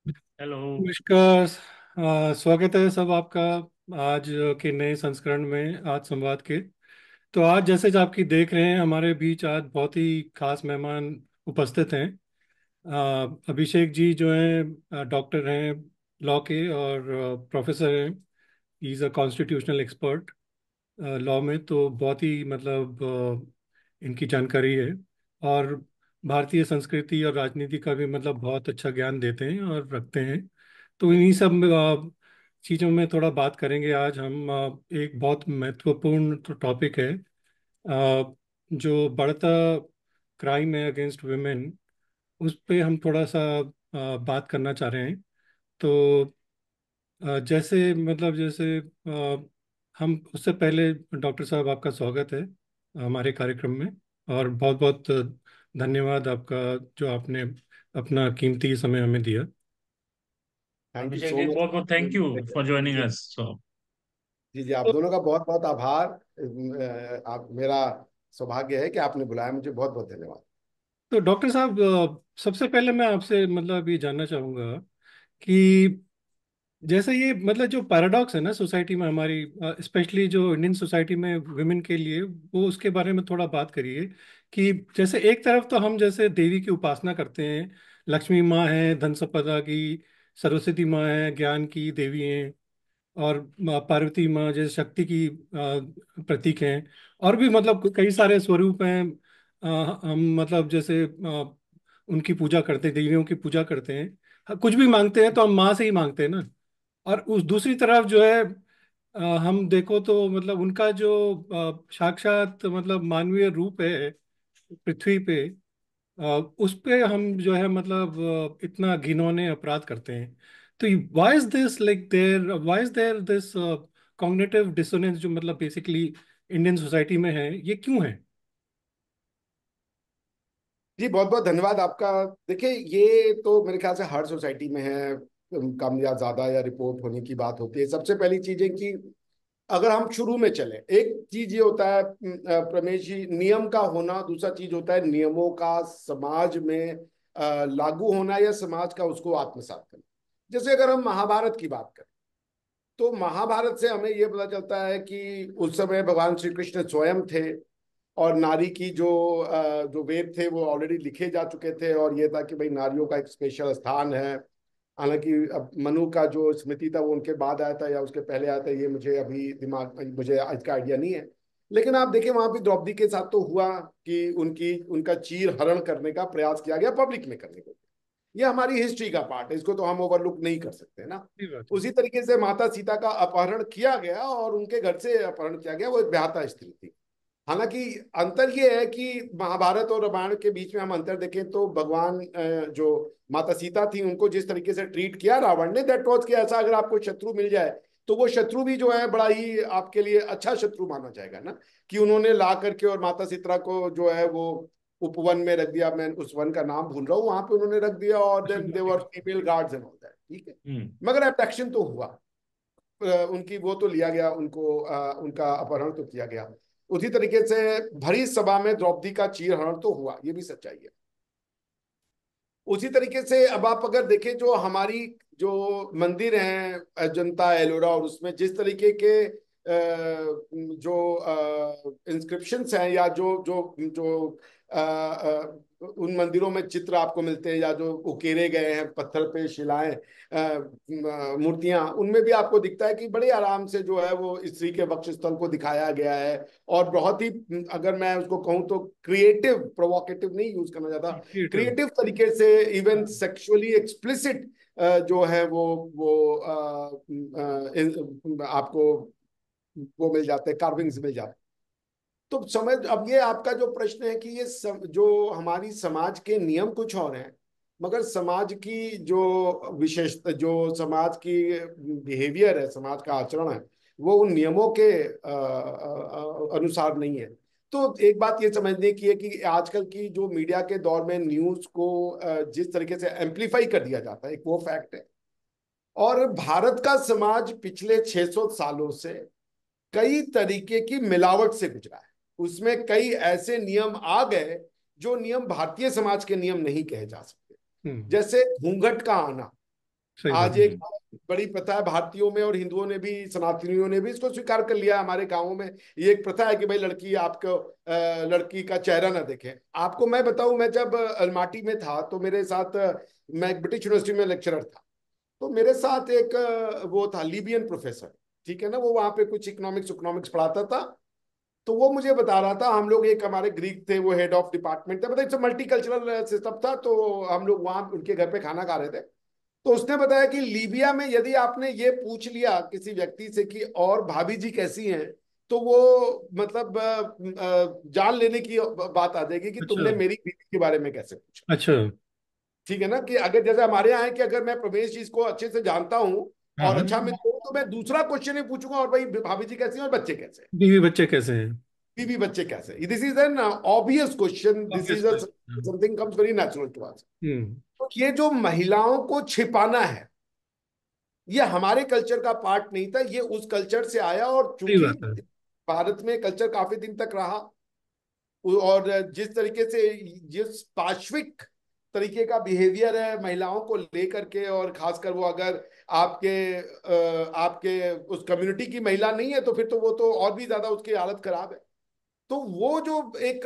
Hello. नमस्कार। स्वागत है सब आपका आज के नए संस्करण में आज संवाद के। तो आज जैसे जो आपकी देख रहे हैं हमारे बीच आज बहुत ही खास मेहमान उपस्थित हैं। अभिषेक जी जो हैं डॉक्टर हैं लॉ के और प्रोफेसर हैं। He is a constitutional expert law में, तो बहुत ही मतलब इनकी जानकारी है। और भारतीय संस्कृति और राजनीति का भी मतलब बहुत अच्छा ज्ञान देते हैं और रखते हैं। तो इन्हीं सब चीज़ों में थोड़ा बात करेंगे आज हम। एक बहुत महत्वपूर्ण टॉपिक है, जो बढ़ता क्राइम है अगेंस्ट वुमेन, उस पे हम थोड़ा सा बात करना चाह रहे हैं। तो जैसे मतलब जैसे हम उससे पहले डॉक्टर साहब आपका स्वागत है हमारे कार्यक्रम में। और बहुत बहुत धन्यवाद आपका जो आपने अपना कीमती समय हमें दिया। और थैंक यू विजय सो जी, मच। बहुत बहुत thank you for joining us. So जी जी, आप दोनों का बहुत बहुत आभार। आप मेरा सौभाग्य है कि आपने बुलाया मुझे। बहुत बहुत धन्यवाद। तो डॉक्टर साहब, सबसे पहले मैं आपसे मतलब ये जानना चाहूँगा कि जैसे ये मतलब जो पैराडॉक्स है ना सोसाइटी में हमारी, स्पेशली जो इंडियन सोसाइटी में वुमेन के लिए, वो उसके बारे में थोड़ा बात करिए। कि जैसे एक तरफ तो हम जैसे देवी की उपासना करते हैं, लक्ष्मी माँ है, धन संपदा की, सरस्वती माँ है, ज्ञान की देवी हैं। और पार्वती माँ जैसे शक्ति की प्रतीक हैं। और भी मतलब कई सारे स्वरूप हैं। हम मतलब जैसे उनकी पूजा करते हैं, देवियों की पूजा करते हैं। कुछ भी मांगते हैं तो हम माँ से ही मांगते हैं ना। और उस दूसरी तरफ जो है हम देखो तो मतलब उनका जो साक्षात मतलब मानवीय रूप है पृथ्वी पे, उस पे हम जो है मतलब इतना घिनौने अपराध करते हैं। तो why is this like there, why is there this cognitive dissonance जो मतलब बेसिकली इंडियन सोसाइटी में है, ये क्यों है? जी बहुत बहुत धन्यवाद आपका। देखिए, ये तो मेरे ख्याल से हर सोसाइटी में है। कम या ज्यादा या रिपोर्ट होने की बात होती है। सबसे पहली चीज है कि अगर हम शुरू में चले, एक चीज ये होता है प्रमेश जी, नियम का होना। दूसरा चीज होता है नियमों का समाज में लागू होना या समाज का उसको आत्मसात करना। जैसे अगर हम महाभारत की बात करें तो महाभारत से हमें यह पता चलता है कि उस समय भगवान श्री कृष्ण स्वयं थे। और नारी की जो वेद थे वो ऑलरेडी लिखे जा चुके थे। और ये था कि भाई नारियों का एक स्पेशल स्थान है। हालांकि अब मनु का जो स्मृति था वो उनके बाद आया था या उसके पहले आया था, ये मुझे अभी मुझे आज का आइडिया नहीं है। लेकिन आप देखिए वहां पे द्रौपदी के साथ तो हुआ कि उनका चीर हरण करने का प्रयास किया गया, पब्लिक में करने को। ये हमारी हिस्ट्री का पार्ट है, इसको तो हम ओवरलुक नहीं कर सकते ना। सही बात है। उसी तरीके से माता सीता का अपहरण किया गया और उनके घर से अपहरण किया गया। वो एक ब्याहता स्त्री थी। हालांकि अंतर ये है कि महाभारत और रामायण के बीच में हम अंतर देखें तो भगवान जो माता सीता थी उनको जिस तरीके से ट्रीट किया रावण ने, दैट वाज कि ऐसा अगर आपको शत्रु मिल जाए तो वो शत्रु भी जो है बड़ा ही आपके लिए अच्छा शत्रु माना जाएगा ना। कि उन्होंने ला करके और माता सीता को जो है वो उपवन में रख दिया। मैं उस वन का नाम भूल रहा हूँ, वहां पे उन्होंने रख दिया। और देन देवर female guards and all that, ठीक है। हम्म। मगर अट्रैक्शन तो हुआ। उनकी वो तो लिया गया, उनको उनका अपहरण तो किया गया। उसी तरीके से भरी सभा में द्रौपदी का चीरहरण तो हुआ, ये भी सच्चाई है। उसी तरीके से अब आप अगर देखें जो हमारी जो मंदिर हैं अजंता एलोरा, और उसमें जिस तरीके के जो इंस्क्रिप्शंस हैं या जो जो जो उन मंदिरों में चित्र आपको मिलते हैं या जो उकेरे गए हैं पत्थर पे शिलाएं, मूर्तियां, उनमें भी आपको दिखता है कि बड़े आराम से जो है वो स्त्री के वक्षस्थल को दिखाया गया है। और बहुत ही, अगर मैं उसको कहूँ तो क्रिएटिव, प्रोवोकेटिव नहीं यूज करना चाहता, क्रिएटिव। क्रिएटिव तरीके से इवन सेक्सुअली एक्सप्लिसिट जो है वो आपको वो मिल जाते हैं, कार्विंग्स मिल जाते हैं। तो समझ, अब ये आपका जो प्रश्न है कि जो हमारी समाज के नियम कुछ और हैं, मगर समाज की जो विशेषता, जो समाज की बिहेवियर है, समाज का आचरण है, वो उन नियमों के अनुसार नहीं है। तो एक बात ये समझने की है कि आजकल की जो मीडिया के दौर में न्यूज को जिस तरीके से एम्पलीफाई कर दिया जाता है, एक वो फैक्ट है। और भारत का समाज पिछले 600 सालों से कई तरीके की मिलावट से गुजरा है। उसमें कई ऐसे नियम आ गए जो नियम भारतीय समाज के नियम नहीं कहे जा सकते। हम्म। जैसे घूंघट का आना, सही बात आज है। एक बड़ी प्रथा है भारतीयों में, और हिंदुओं ने भी, सनातनियों ने भी इसको स्वीकार कर लिया। हमारे गांवों में ये एक प्रथा है कि भाई लड़की आपको लड़की का चेहरा ना देखे। आपको मैं बताऊं, मैं जब अलमाटी में था तो मेरे साथ मैं एक ब्रिटिश यूनिवर्सिटी में लेक्चरर था, तो मेरे साथ एक वो था लीबियन प्रोफेसर, ठीक है ना, वो वहां पे कुछ इकोनॉमिक्स इकोनॉमिक्स पढ़ाता था। तो वो मुझे बता रहा था, हम लोग, एक हमारे ग्रीक थे, वो हेड ऑफ डिपार्टमेंट थे, मतलब इट्स मल्टीकल्चरल सिस्टम था, तो हम लोग वहां उनके घर पे खाना खा रहे थे। तो उसने बताया कि लीबिया में यदि आपने ये पूछ लिया किसी व्यक्ति से कि और भाभी जी कैसी हैं, तो वो मतलब जान लेने की बात आ जाएगी कि अच्छा। तुमने मेरी बीवी के बारे में कैसे पूछा। अच्छा। ठीक है ना, कि अगर जैसे हमारे यहाँ है कि अगर मैं प्रवेश जी को अच्छे से जानता हूँ हाँ और हाँ। अच्छा मित्र हूं, तो मैं दूसरा क्वेश्चन ही पूछूंगा, और भाई भाभी जी कैसी हैं और बच्चे कैसे हैं, बीवी बच्चे कैसे हैं? बीवी बच्चे कैसे हैं। This is an obvious question, this obvious is question. Something comes very natural to us. Hmm. तो ये जो महिलाओं को छिपाना है, ये हमारे कल्चर का पार्ट नहीं था, ये उस कल्चर से आया, और सही चूंकि बात है। भारत में कल्चर काफी दिन तक रहा, और जिस तरीके से, जिस पाश्विक तरीके का बिहेवियर है महिलाओं को लेकर के, और खासकर वो अगर आपके उस कम्युनिटी की महिला नहीं है, तो फिर तो वो तो और भी ज्यादा उसकी हालत खराब है। तो वो जो एक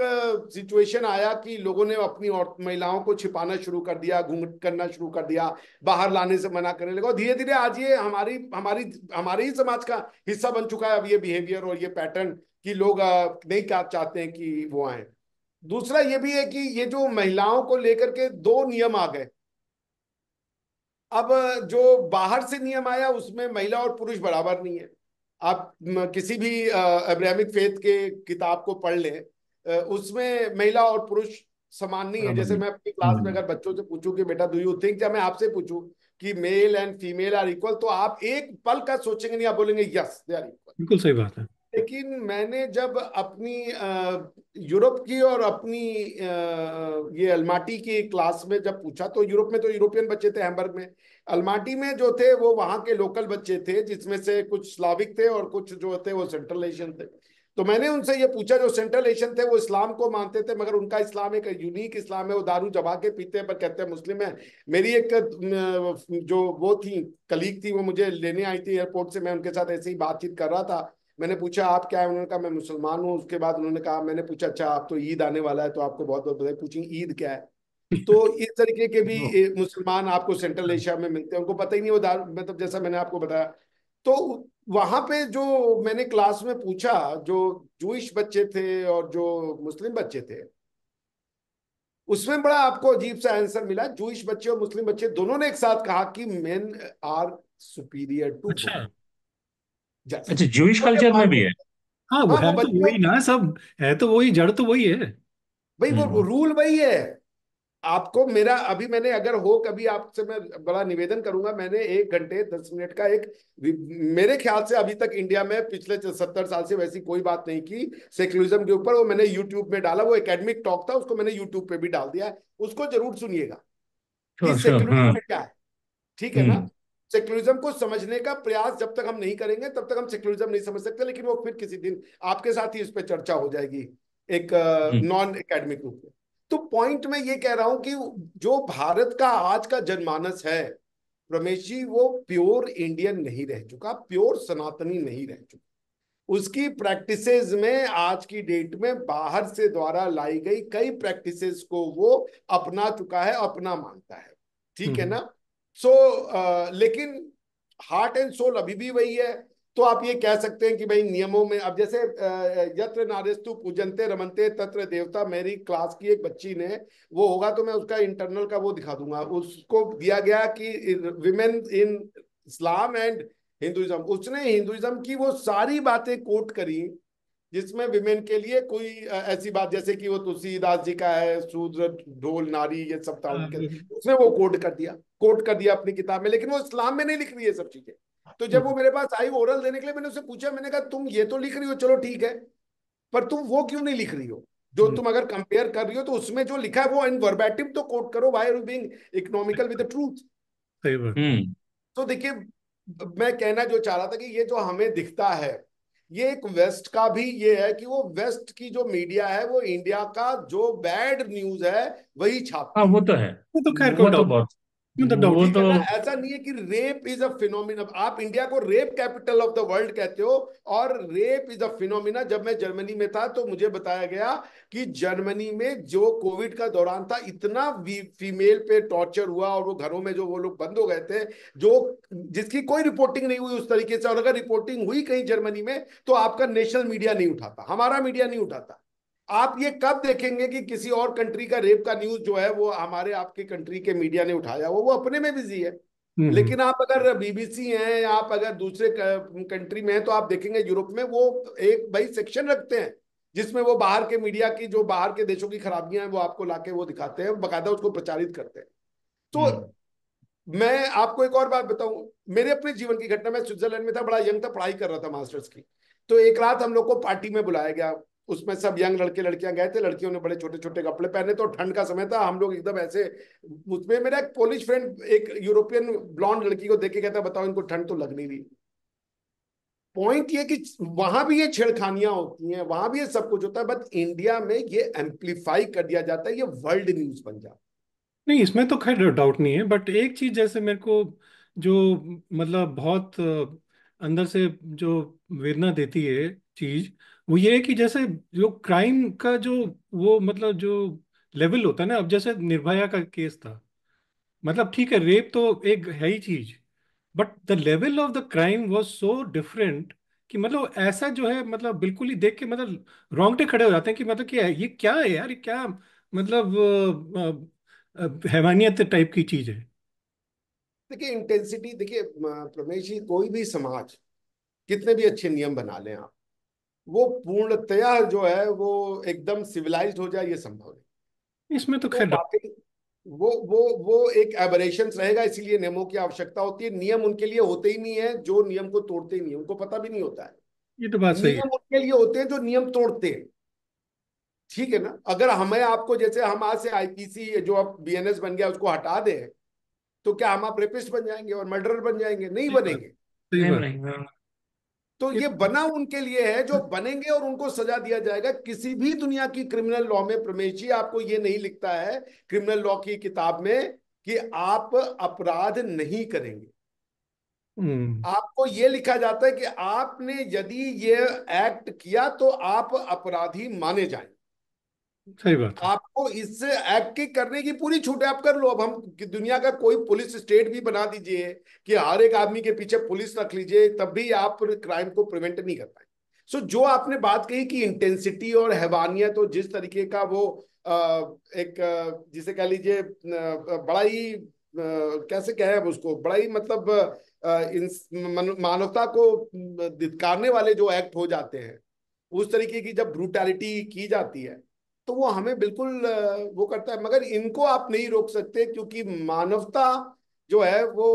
सिचुएशन आया कि लोगों ने अपनी और महिलाओं को छिपाना शुरू कर दिया, घूंघट करना शुरू कर दिया, बाहर लाने से मना करने लगा, और धीरे धीरे आज ये हमारी हमारी हमारे ही समाज का हिस्सा बन चुका है अब ये बिहेवियर और ये पैटर्न, कि लोग नहीं क्या चाहते हैं कि वो आए। दूसरा ये भी है कि ये जो महिलाओं को लेकर के दो नियम आ गए। अब जो बाहर से नियम आया उसमें महिला और पुरुष बराबर नहीं है। आप किसी भी अब्राहमिक फेथ के किताब को पढ़ लें, उसमें महिला और पुरुष समान नहीं है। बराबर जैसे नहीं। मैं अपनी क्लास में हम्म। अगर बच्चों से पूछूं कि बेटा डू यू थिंक, जब मैं आपसे पूछूं कि male and female are equal, तो आप एक पल का सोचेंगे नहीं, आप बोलेंगे यस दे आर इक्वल। बिल्कुल सही बात है। लेकिन मैंने जब अपनी यूरोप की और अपनी ये अलमाटी की क्लास में जब पूछा, तो यूरोप में तो यूरोपियन बच्चे थे हैम्बर्ग में, अलमाटी में जो थे वो वहाँ के लोकल बच्चे थे, जिसमें से कुछ स्लाविक थे और कुछ जो थे वो सेंट्रल एशियन थे। तो मैंने उनसे ये पूछा, जो सेंट्रल एशियन थे वो इस्लाम को मानते थे, मगर उनका इस्लाम एक यूनिक इस्लाम है, वो दारू जमा के पीते हैं पर कहते हैं मुस्लिम है। मेरी एक जो वो थी कलीग थी, वो मुझे लेने आई थी एयरपोर्ट से, मैं उनके साथ ऐसे ही बातचीत कर रहा था। मैंने पूछा आप क्या है, उन्होंने कहा मैं मुसलमान हूँ। उसके बाद उन्होंने कहा, मैंने पूछा अच्छा आप तो ईद आने वाला है तो आपको बहुत बहुत बधाई, पूछी ईद क्या है। तो इस तरीके के भी ओ, मुसलमान आपको सेंट्रल एशिया में मिलते हैं, उनको पता ही नहीं वो मतलब जैसा मैंने आपको बताया। तो वहां पे जो मैंने क्लास में पूछा, जो जूइश बच्चे थे और जो मुस्लिम बच्चे थे, उसमें बड़ा आपको अजीब सा आंसर मिला। जूइश बच्चे और मुस्लिम बच्चे दोनों ने एक साथ कहा कि मेन आर सुपीरियर टू अच्छा। वुमेन। जस्ट अच्छा, जूइश वो ये कल्चर में भी मानते, है? हाँ, वो हाँ है वो तो बच्चे, वही ना सब। है तो वही, जड़ तो वही है। भाई वो हम्म। रूल वही है। आपको मेरा अभी, मैंने अगर हो कभी आपसे मैं बड़ा निवेदन करूंगा, मैंने 1 घंटे 10 मिनट का एक, मेरे ख्याल से अभी तक इंडिया में पिछले 70 साल से वैसी कोई बात नहीं की सेक्युलरिज्म के ऊपर। वो मैंने यूट्यूब में डाला, वो एकेडमिक टॉक था, उसको मैंने यूट्यूब पे भी डाल दिया है, उसको जरूर सुनिएगा कि श्योर श्योर, हाँ। सेक्युलरिज्म क्या है। ठीक है ना, हम्म। सेक्युलरिज्म को समझने का प्रयास जब तक हम नहीं करेंगे तब तक हम सेक्युलरिज्म नहीं समझ सकते। लेकिन वो फिर किसी दिन आपके साथ ही इस पे चर्चा हो जाएगी, एक हम्म। नॉन एकेडमिक रूप में। तो पॉइंट मैं ये कह रहा हूं कि जो भारत का आज का जनमानस है रमेश जी, वो प्योर इंडियन नहीं रह चुका, प्योर सनातनी नहीं रह चुका। उसकी प्रैक्टिसेस में आज की डेट में बाहर से द्वारा लाई गई कई प्रैक्टिसेस को वो अपना चुका है, अपना मानता है। ठीक है हम्म। ना। सो लेकिन हार्ट एंड सोल अभी भी वही है। तो आप ये कह सकते हैं कि भाई नियमों में, अब जैसे यत्र नार्यस्तु पूजन्ते रमन्ते तत्र देवता, मेरी क्लास की एक बच्ची ने, वो होगा तो मैं उसका इंटरनल का वो दिखा दूंगा, उसको दिया गया कि women in Islam and Hinduism, उसने हिंदुइज्म की वो सारी बातें कोट करी जिसमें विमेन के लिए कोई ऐसी बात, जैसे कि वो तुलसीदास जी का है शूद्र ढोल नारी, ये सब था हाँ, उनके, उसने वो कोट कर दिया अपनी किताब में, लेकिन वो इस्लाम में नहीं लिख रही है सब चीजें। तो जब वो मेरे पास आई ओरल देने के लिए, मैंने उससे पूछा, मैंने कहा तुम ये तो लिख रही हो, चलो ठीक है, पर तुम वो क्यों नहीं लिख रही हो जो तुम अगर कंपेयर कर रही हो, तो उसमें जो लिखा है वो इन वर्बैटिम तो कोट करो, why are you being economical with the truth. सही बात। हम्म। तो देखिए, मैं कहना जो चाह रहा था कि ये जो हमें दिखता है, ये एक वेस्ट का भी ये है कि वो वेस्ट की जो मीडिया है वो इंडिया का जो बैड न्यूज है वही हाँ, छापती वो है। तो है। वो तो खैर कोई वो तो डाउट। बहुत। मतलब डाउट वो ठीक तो है ना। ऐसा नहीं है कि रेप इज अ फिनोमिना, आप इंडिया को rape capital of the world कहते हो, और रेप इज अ फिनोमिना। जब मैं जर्मनी में था तो मुझे बताया गया कि जर्मनी में जो कोविड का दौरान था, इतना फीमेल पे टॉर्चर हुआ, और वो घरों में जो वो लोग बंद हो गए थे, जो जिसकी कोई रिपोर्टिंग नहीं हुई उस तरीके से। और अगर रिपोर्टिंग हुई कहीं जर्मनी में तो आपका नेशनल मीडिया नहीं उठाता, हमारा मीडिया नहीं उठाता। आप ये कब देखेंगे कि किसी और कंट्री का रेप का न्यूज जो है वो हमारे आपके कंट्री के मीडिया ने उठाया? वो अपने में बिजी है। हम्म लेकिन आप अगर बीबीसी हैं या आप अगर दूसरे कंट्री में हैं तो आप देखेंगे यूरोप में वो एक भाई सेक्शन रखते हैं जिसमें वो बाहर के मीडिया की, जो बाहर के देशों की खराबियां हैं वो आपको लाके वो दिखाते हैं, बकायदा उसको प्रचारित करते हैं। तो हम्म। मैं आपको एक और बात बताऊं, मेरे अपने जीवन की घटना। मैं स्विट्जरलैंड में था, बड़ा यंग था, पढ़ाई कर रहा था मास्टर्स की। तो एक रात हम लोग को पार्टी में बुलाया गया। उसमें सब यंग लड़के लड़कियां गए थे। लड़कियों ने बड़े छोटे छोटे कपड़े पहने थे और ठंड का समय था, हम लोग एकदम ऐसे। उसमें मेरा एक पोलिश फ्रेंड एक यूरोपियन ब्लॉन्ड लड़की को देख के कहता, बताओ इनको ठंड तो लग नहीं रही। पॉइंट ये कि वहां भी ये छेड़खानियां होती हैं, वहां भी ये सब कुछ होता है, बट इंडिया में ये एम्पलीफाई कर दिया जाता है, ये वर्ल्ड न्यूज बन जाता नहीं, इसमें तो खैर डाउट नहीं है, बट एक चीज जैसे मेरे को जो मतलब बहुत अंदर से जो वेदना देती है चीज, वो ये है कि जैसे जो क्राइम का जो वो मतलब जो लेवल होता है ना, अब जैसे निर्भया का केस था, मतलब ठीक है रेप तो एक है ही चीज, but the level of the crime was so different कि मतलब ऐसा जो है मतलब बिल्कुल ही देख के मतलब रोंगटे खड़े हो जाते हैं कि मतलब कि ये क्या है यार, ये क्या मतलब हैवानियत टाइप की चीज है। है। देखिए इंटेंसिटी, देखिए प्रमेश जी, कोई भी समाज कितने भी अच्छे नियम बना लें आप, वो पूर्णतया जो है वो एकदम सिविलाइज्ड हो जाए, ये संभव नहीं। इसमें तो तो खैर वाकई वो एक एबरेशन रहेगा, इसीलिए नियमों की आवश्यकता होती है। नियम उनके लिए होते ही नहीं है जो नियम को तोड़ते ही नहीं है, उनको पता भी नहीं होता है। ये तो बात सही है। नियम उनके लिए होते हैं जो नियम तोड़ते हैं। ठीक है ना। अगर हमें आपको, जैसे हम आज से आईपीसी जो अब बीएनएस बन गया उसको हटा दें, तो क्या हम आप रेपिस्ट बन जाएंगे और मर्डरर बन जाएंगे? नहीं सही बात, बनेंगे। सही नहीं बात। नहीं, हाँ। तो ये ये बना उनके लिए है जो बनेंगे, और उनको सजा दिया जाएगा। किसी भी दुनिया की क्रिमिनल लॉ में प्रमेश जी आपको ये नहीं लिखता है क्रिमिनल लॉ की किताब में कि आप अपराध नहीं करेंगे। हम्म आपको ये लिखा जाता है कि आपने यदि ये एक्ट किया तो आप अपराधी माने जाएंगे। सही बात है। आपको इससे एक्ट की करने की पूरी छूट है, आप कर लो। अब हम कि दुनिया का कोई पुलिस स्टेट भी बना दीजिए कि हर एक आदमी के पीछे पुलिस रख लीजिए, तब भी आप क्राइम को प्रिवेंट नहीं कर पाए। सो जो आपने बात कही कि इंटेंसिटी और हैवानियत, तो जिस तरीके का वो एक जिसे कह लीजिए बड़ा ही कैसे कहें अब उसको, बड़ा ही मतलब मानवता को धिक्कारने वाले जो एक्ट हो जाते हैं, उस तरीके की जब ब्रूटैलिटी की जाती है, तो वो हमें बिल्कुल वो करता है। मगर इनको आप नहीं रोक सकते, क्योंकि मानवता जो है वो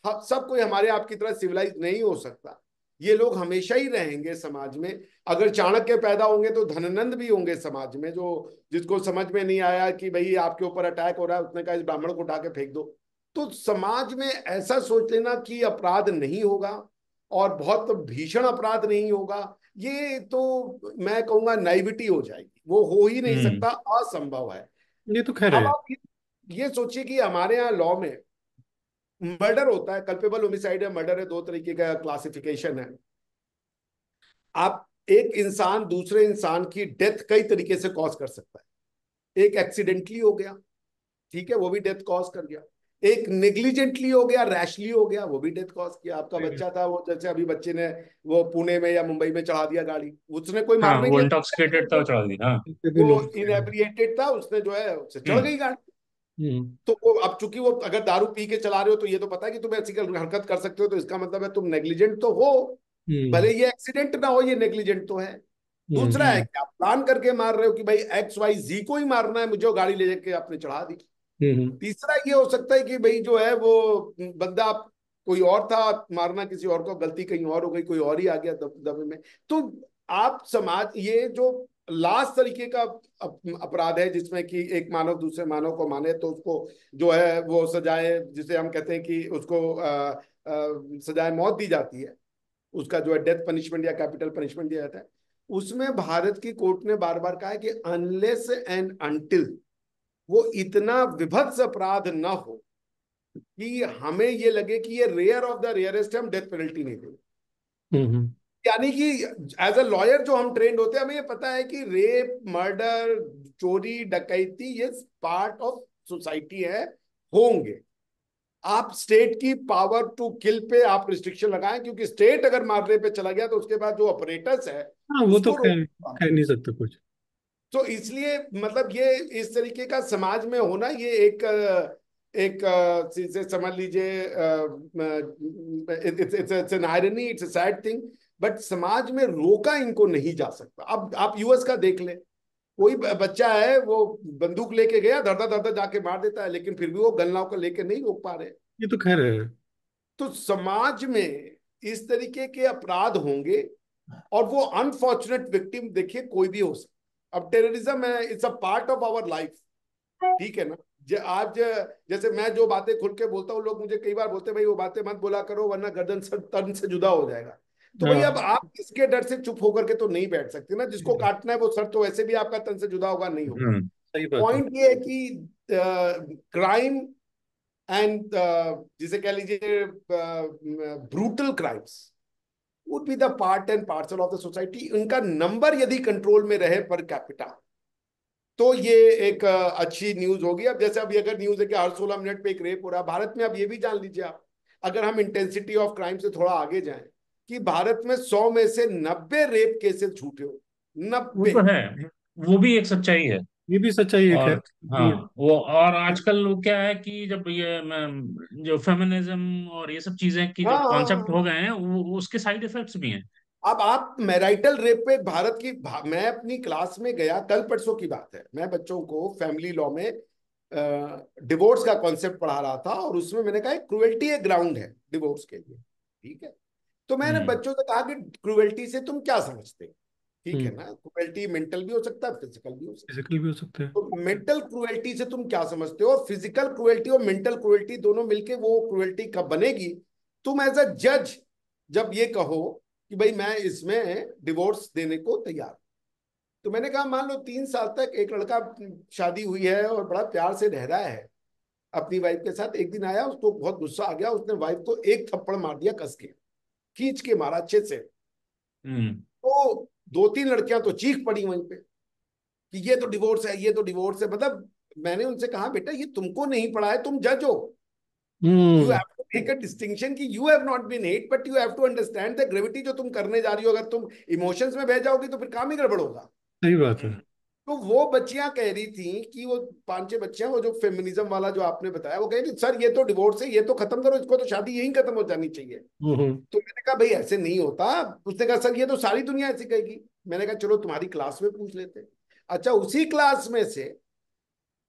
सब कोई हमारे आपकी तरह सिविलाइज नहीं हो सकता। ये लोग हमेशा ही रहेंगे समाज में। अगर चाणक्य पैदा होंगे तो धननंद भी होंगे समाज में, जो जिसको समझ में नहीं आया कि भाई आपके ऊपर अटैक हो रहा है, उसने कहा इस ब्राह्मण को उठा के फेंक दो। तो समाज में ऐसा सोच लेना कि अपराध नहीं होगा और बहुत भीषण अपराध नहीं होगा, ये तो मैं कहूंगा नाइविटी हो जाएगी, वो हो ही नहीं हम्म। सकता, असंभव है। ये तो खैर अब है। आप ये सोचिए कि हमारे यहाँ लॉ में मर्डर होता है, कल्पेबल होमिसाइड है, मर्डर है, दो तरीके का क्लासिफिकेशन है। आप एक इंसान दूसरे इंसान की डेथ कई तरीके से कॉज कर सकता है। एक एक्सीडेंटली हो गया, ठीक है, वो भी डेथ कॉज कर गया। एक नेग्लिजेंटली हो गया, रैशली हो गया, वो भी डेथ कॉज किया। आपका सही बच्चा था वो, जैसे अभी बच्चे ने वो पुणे में या मुंबई में चढ़ा दिया गाड़ी, उसने कोई हाँ, मारने के वो लिए, इंटॉक्सिकेटेड था, चढ़ा दी, हाँ। बात। वो इनएब्रिएटेड था, उसने जो है उससे चढ़ हम्म। गई गाड़ी। हम्म तो वो अब चूंकि वो अगर दारू पी के चला रहे हो तो ये तो पता है कि तुम ऐसी हरकत कर सकते हो, तो इसका मतलब है तुम नेग्लिजेंट तो हो। भले हम्म ये एक्सीडेंट ना हो, ये नेग्लिजेंट तो है। हम्म दूसरा है हम्म। कि आप प्लान करके मार रहे हो कि भाई एक्स वाई जी को ही मारना है मुझे, वो गाड़ी ले जाके आपने चढ़ा दी। हम्म तीसरा ये हो सकता है कि भाई जो है वो बंदा कोई और था, मारना किसी और को, गलती कहीं और हो गई, कोई और ही आ गया दबे में। तो आप समाज, ये जो लास्ट तरीके का अपराध है जिसमें कि एक मानव दूसरे मानव को माने, तो उसको जो है वो सजाए, जिसे हम कहते हैं कि उसको सजाए मौत दी जाती है, उसका जो है डेथ पनिशमेंट या कैपिटल पनिशमेंट दिया जाता है। उसमें भारत की कोर्ट ने बार बार कहा है कि अनलेस एंड अनटिल वो इतना विभत्स अपराध न हो, कि हमें ये लगे कि ये रेयर ऑफ द रेयरेस्ट है, हम डेथ पेनल्टी नहीं देंगे। हम्म। यानी कि एज अ लॉयर जो हम ट्रेंड होते हैं, हमें ये पता है कि रेप, मर्डर, चोरी, डकैती ये पार्ट ऑफ सोसाइटी है, होंगे। आप स्टेट की पावर टू किल पे आप रिस्ट्रिक्शन लगाएं, क्योंकि स्टेट अगर मारने पे चला गया तो उसके बाद जो ऑपरेटर्स है हाँ, वो तो उसको कह रोक। कह नहीं सकते कुछ। तो इसलिए मतलब ये इस तरीके का समाज में होना, ये एक एक से समझ लीजिए, it's an irony, it's a sad thing, but समाज में रोका इनको नहीं जा सकता। अब आप यूएस का देख ले, कोई बच्चा है वो बंदूक लेके गया, धड़धा धड़धा जाके मार देता है, लेकिन फिर भी वो गन लाव को लेके नहीं रोक पा रहे। ये तो खैर है। तो समाज में इस तरीके के अपराध होंगे, और वो अनफॉर्चुनेट विक्टिम देखिए कोई भी हो सकता। अब टेररिज्म है, it's a part of our life, ठीक है ना। आज जैसे मैं जो बातें खुल के बोलता हूँ, लोग मुझे कई बार बोलते हैं भाई वो बातें मत बोला करो वरना गर्दन से तन से जुदा हो जाएगा। तो भाई अब हाँ, आप इसके डर से चुप होकर के तो नहीं बैठ सकते ना, जिसको काटना है वो सर तो वैसे भी आपका तन से जुदा होगा, नहीं होगा। सही बात है। पॉइंट ये है कि क्राइम एंड जिसे कह लीजिए brutal crimes would be the part and parcel of the society. उनका नंबर यदि कंट्रोल में रहे पर कैपिटा, तो ये एक अच्छी न्यूज होगी। अब जैसे अभी अगर न्यूज है कि हर 16 मिनट पे एक रेप हो रहा है भारत में, अब ये भी जान लीजिए आप, अगर हम इंटेंसिटी ऑफ क्राइम से थोड़ा आगे जाएं, कि भारत में 100 में से 90 रेप केसेस झूठे हो, वो 90। तो है, वो भी एक सच्चाई है। ये भी सच्चाई है, खैर। और हाँ, वो और आजकल वो क्या है कि जब ये जो फेमिनिज्म और ये सब चीजें की हाँ जब हाँ कॉन्सेप्ट हाँ। हो गए हैं, वो उसके साइड इफेक्ट्स भी हैं। अब आप मैराइटल रेप पे भारत की मैं अपनी क्लास में गया, कल परसों की बात है, मैं बच्चों को फैमिली लॉ में डिवोर्स का कॉन्सेप्ट पढ़ा रहा था, और उसमें मैंने कहा क्रुएल्टी एक ग्राउंड है डिवोर्स के लिए, ठीक है। तो मैंने हम्म। बच्चों से कहा कि क्रुएल्टी से तुम क्या समझते हो, ठीक है हम्म। ना। क्रुएल्टी मेंटल भी हो सकता है, फिजिकल भी हो सकता है। फिजिकल भी हो सकते हैं। तो मेंटल क्रुएल्टी से तुम क्या समझते हो, और फिजिकल क्रुएल्टी और मेंटल क्रुएल्टी दोनों मिलके वो क्रुएल्टी कब बनेगी। तुम एज अ जज जब ये कहो कि भाई मैं इसमें डिवोर्स देने को तैयार हूं। तो मैंने कहा मान लो 3 साल तक एक लड़का, शादी हुई है और बड़ा प्यार से रह रहा है अपनी वाइफ के साथ, एक दिन आया उसको बहुत गुस्सा आ गया, उसने वाइफ को एक थप्पड़ मार दिया, कस के खींच के मारा अच्छे से। हम्म। तो 2-3 लड़कियां तो चीख पड़ी वहीं पे कि ये तो डिवोर्स है, ये तो डिवोर्स है। मतलब मैंने उनसे कहा बेटा ये तुमको नहीं पड़ा है, तुम जज हो, you hmm. Have to make a distinction कि you have not been hate but you have to understand the gravity जो तुम करने जा रही हो। अगर तुम इमोशंस में बह जाओगी तो फिर काम ही गड़बड़ होगा। सही बात है। तो वो बच्चियां कह रही थी कि वो 5-6 बच्चियां, वो जो फेमिनिज्म वाला जो आपने बताया, वो कह रही थी सर ये तो डिवोर्स है, ये तो खत्म करो इसको, तो शादी यहीं खत्म हो जानी चाहिए। हम्म। तो मैंने कहा भाई ऐसे नहीं होता। उसने कहा सर ये तो सारी दुनिया ऐसी कहेगी। मैंने कहा चलो तुम्हारी क्लास में पूछ लेते हैं। अच्छा उसी क्लास में से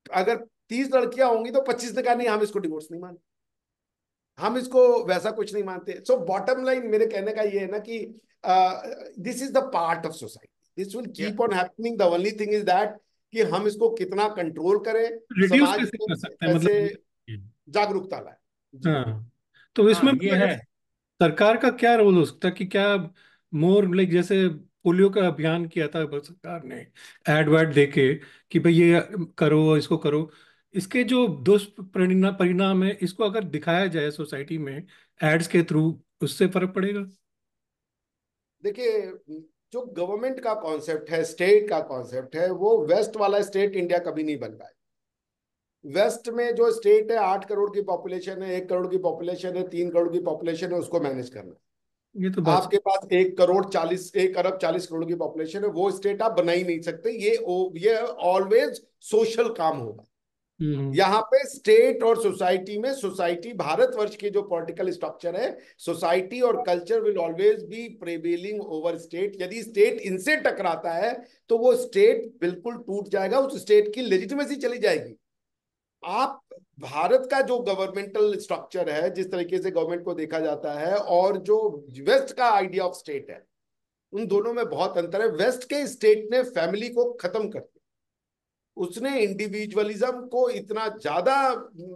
अगर 30 लड़कियां होंगी तो 25 ने कहा नहीं हम इसको डिवोर्स नहीं मानते, हम इसको वैसा कुछ नहीं मानते। सो बॉटम लाइन मेरे कहने का ये है ना कि this is the part of society, this will या keep on happening. The only thing is that कि हम इसको कितना कंट्रोल करें, रिड्यूस समाज कैसे में कर सकते हैं, कैसे मतलब? जागरूकता लाए। जी। हाँ, तो इसमें हाँ, ये मतलब है। सरकार का क्या रोल हो सकता है कि क्या मोर लाइक जैसे पोलियो का अभियान किया था सरकार ने, एड वैड देके कि भाई ये करो, इसको करो, इसके जो दुष्परिणाम परिणाम है, इसको अगर दिखाया जाए सोसाइटी में एड्स के थ्रू, उससे फर्क पड़ेगा। देखिए जो गवर्नमेंट का कॉन्सेप्ट है, स्टेट का कॉन्सेप्ट है, वो वेस्ट वाला स्टेट इंडिया कभी नहीं बन पाए। वेस्ट में जो स्टेट है 8 करोड़ की पॉपुलेशन है, 1 करोड़ की पॉपुलेशन है, 3 करोड़ की पॉपुलेशन है, उसको मैनेज करना। ये तो बात। आपके पास 1 अरब 40 करोड़ की पॉपुलेशन है, वो स्टेट आप बना ही नहीं सकते। ये ऑलवेज सोशल काम होगा। हम्म। यहाँ पे स्टेट और सोसाइटी में, सोसाइटी भारतवर्ष की जो पॉलिटिकल स्ट्रक्चर है, सोसाइटी और culture will always be prevailing over state. यदि स्टेट इनसे टकराता है तो वो स्टेट बिल्कुल टूट जाएगा, उस स्टेट की लेजिटिमेसी चली जाएगी। आप भारत का जो गवर्नमेंटल स्ट्रक्चर है, जिस तरीके से गवर्नमेंट को देखा जाता है, और जो वेस्ट का आइडिया ऑफ स्टेट है, उन दोनों में बहुत अंतर है। वेस्ट के स्टेट ने फैमिली को खत्म कर दिया, उसने इंडिविजुअलिज्म को इतना ज्यादा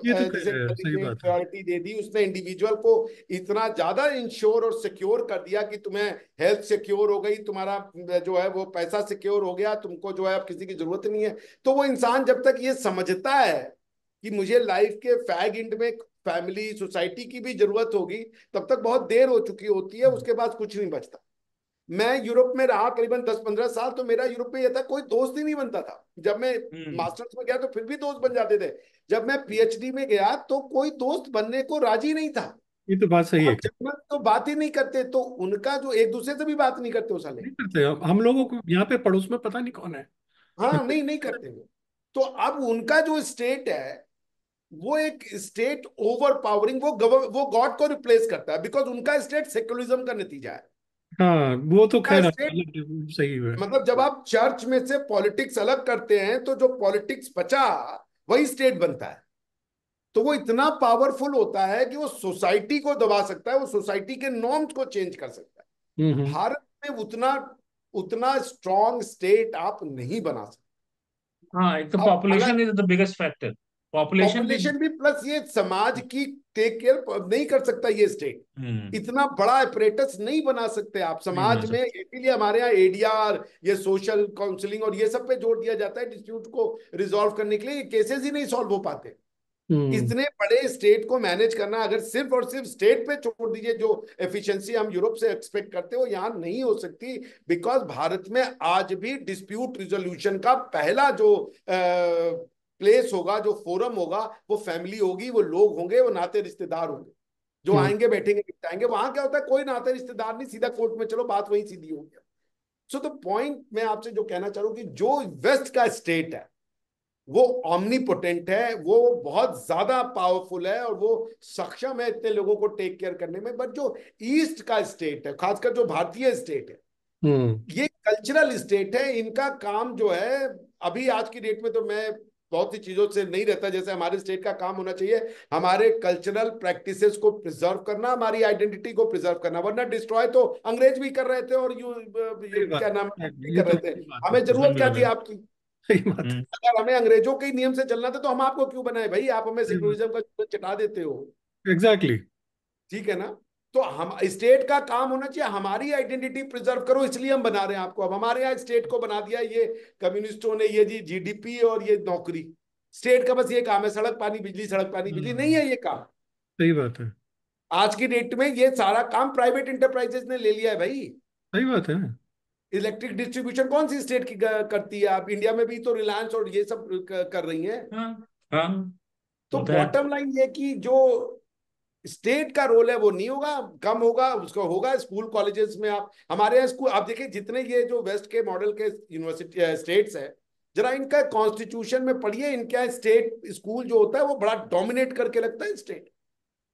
ये तो जिसे सही बात है। प्रायोरिटी दे दी। उसने इंडिविजुअल को इतना ज्यादा इंश्योर और सिक्योर कर दिया कि तुम्हें हेल्थ सिक्योर हो गई, तुम्हारा जो है वो पैसा सिक्योर हो गया, तुमको जो है अब किसी की जरूरत नहीं है। तो वो इंसान जब तक ये समझता है कि मुझे लाइफ के फैग एंड में फैमिली सोसाइटी की भी जरूरत होगी, तब तक बहुत देर हो चुकी होती है, उसके बाद कुछ नहीं बचता। मैं यूरोप में रहा करीबन 10-15 साल, तो मेरा यूरोप में यह था कोई दोस्त ही नहीं बनता था। जब मैं हम्म। मास्टर्स में गया तो फिर भी दोस्त बन जाते थे। जब मैं पीएचडी में गया तो कोई दोस्त बनने को राजी नहीं था। ये तो बात सही है। और जर्मन तो बात ही नहीं करते, तो उनका जो एक दूसरे से भी बात नहीं करते उस साले। नहीं करते, हम लोगों को यहाँ पे पड़ोस में पता नहीं कौन है। हाँ, नहीं नहीं करते वो। तो अब उनका जो स्टेट है वो एक स्टेट ओवर पावरिंग, वो गॉड को रिप्लेस करता है, बिकॉज उनका स्टेट सेक्युलरिज्म का नतीजा है। हाँ, वो तो का खैर स्टेट, अलग सही है। मतलब जब आप चर्च में से पॉलिटिक्स अलग करते हैं तो जो पॉलिटिक्स बचा वही स्टेट बनता है। तो वो इतना पावरफुल होता है कि वो सोसाइटी को दबा सकता है, वो सोसाइटी के नॉर्म्स को चेंज कर सकता है। हम्म। भारत में उतना उतना स्ट्रॉन्ग स्टेट आप नहीं बना सकते। हाँ, एक तो अब population is the biggest factor. Population भी। पॉपुलेशन भी प्लस ये समाज की टेक केयर नहीं कर सकता ये स्टेट। हम्म। इतना बड़ा अपरेटस नहीं बना सकते आप नहीं बना समाज में, सकते। इसीलिए हमारे यहाँ एडीआर, ये सोशल काउंसलिंग और ये सब पे जोर दिया जाता है डिस्प्यूट को रिजॉल्व करने के लिए। ये केसेस ही नहीं सॉल्व हो पाते। हम्म। इतने बड़े स्टेट को मैनेज करना अगर सिर्फ और सिर्फ स्टेट पे छोड़ दीजिए, जो एफिशिएंसी हम यूरोप से एक्सपेक्ट करते हो यहाँ नहीं हो सकती। बिकॉज भारत में आज भी डिस्प्यूट रिजोल्यूशन का पहला जो प्लेस होगा, जो फोरम होगा, वो फैमिली होगी, वो लोग होंगे, वो नाते रिश्तेदार होंगे जो हम्म। आएंगे बैठेंगे निपटाएंगे। वहां क्या होता है, कोई नाते रिश्तेदार नहीं, सीधा कोर्ट में चलो, बात वहीं सीधी होगी। सो द पॉइंट मैं आपसे जो कहना चाह रहा हूं कि जो वेस्ट का स्टेट है वो ऑमनीपोटेंट है, वो बहुत ज्यादा पावरफुल है और वो सक्षम है इतने लोगों को टेक केयर करने में। बट जो ईस्ट का स्टेट है, खासकर जो भारतीय स्टेट है, हम्म। ये कल्चरल स्टेट है। इनका काम जो है अभी आज की डेट में, तो मैं बहुत सी चीजों से नहीं रहता, जैसे हमारे स्टेट का काम होना चाहिए हमारे कल्चरल प्रैक्टिसेस को प्रिजर्व करना, हमारी आइडेंटिटी को प्रिजर्व करना। वरना डिस्ट्रॉय तो अंग्रेज भी कर रहे थे और सही क्या बात नाम है, भी ये कर तो रहे थे। सही बात है। हमें उसमें जरूरत भी क्या कर थी रहे हैं। आपकी? सही बात है। हम्म। अगर हमें अंग्रेजों के ही नियम से चलना था तो हम आपको क्यों बनाए भाई? आप हमें सही बात। सेक्युलरिज्म का चटा देते हो। एग्जैक्टली। ठीक है ना? तो हम स्टेट का काम होना चाहिए हमारी आइडेंटिटी प्रिजर्व करो, इसलिए हम बना रहे हैं आपको। अब हमारे यहाँ स्टेट को बना दिया ये कम्युनिस्टों ने, ये जी जीडीपी और ये नौकरी। स्टेट का बस ये काम है सड़क पानी बिजली, सड़क पानी बिजली, नहीं है ये काम। सही बात है। आज की डेट में ये सारा काम प्राइवेट इंटरप्राइजेस ने ले लिया है भाई। सही बात है। इलेक्ट्रिक डिस्ट्रीब्यूशन कौन सी स्टेट की करती है? आप इंडिया में भी तो रिलायंस और ये सब कर रही हैं। हाँ। हाँ, तो वो तो है। बॉटम लाइन ये कि जो स्टेट का रोल है वो नहीं होगा, कम होगा, उसका होगा स्कूल कॉलेजेस में। आप हमारे यहाँ स्कूल आप देखिए, जितने ये जो वेस्ट के मॉडल के यूनिवर्सिटी स्टेट्स है, जरा इनका कॉन्स्टिट्यूशन में पढ़िए। इनके यहाँ स्टेट स्कूल जो होता है वो बड़ा डोमिनेट करके लगता है स्टेट।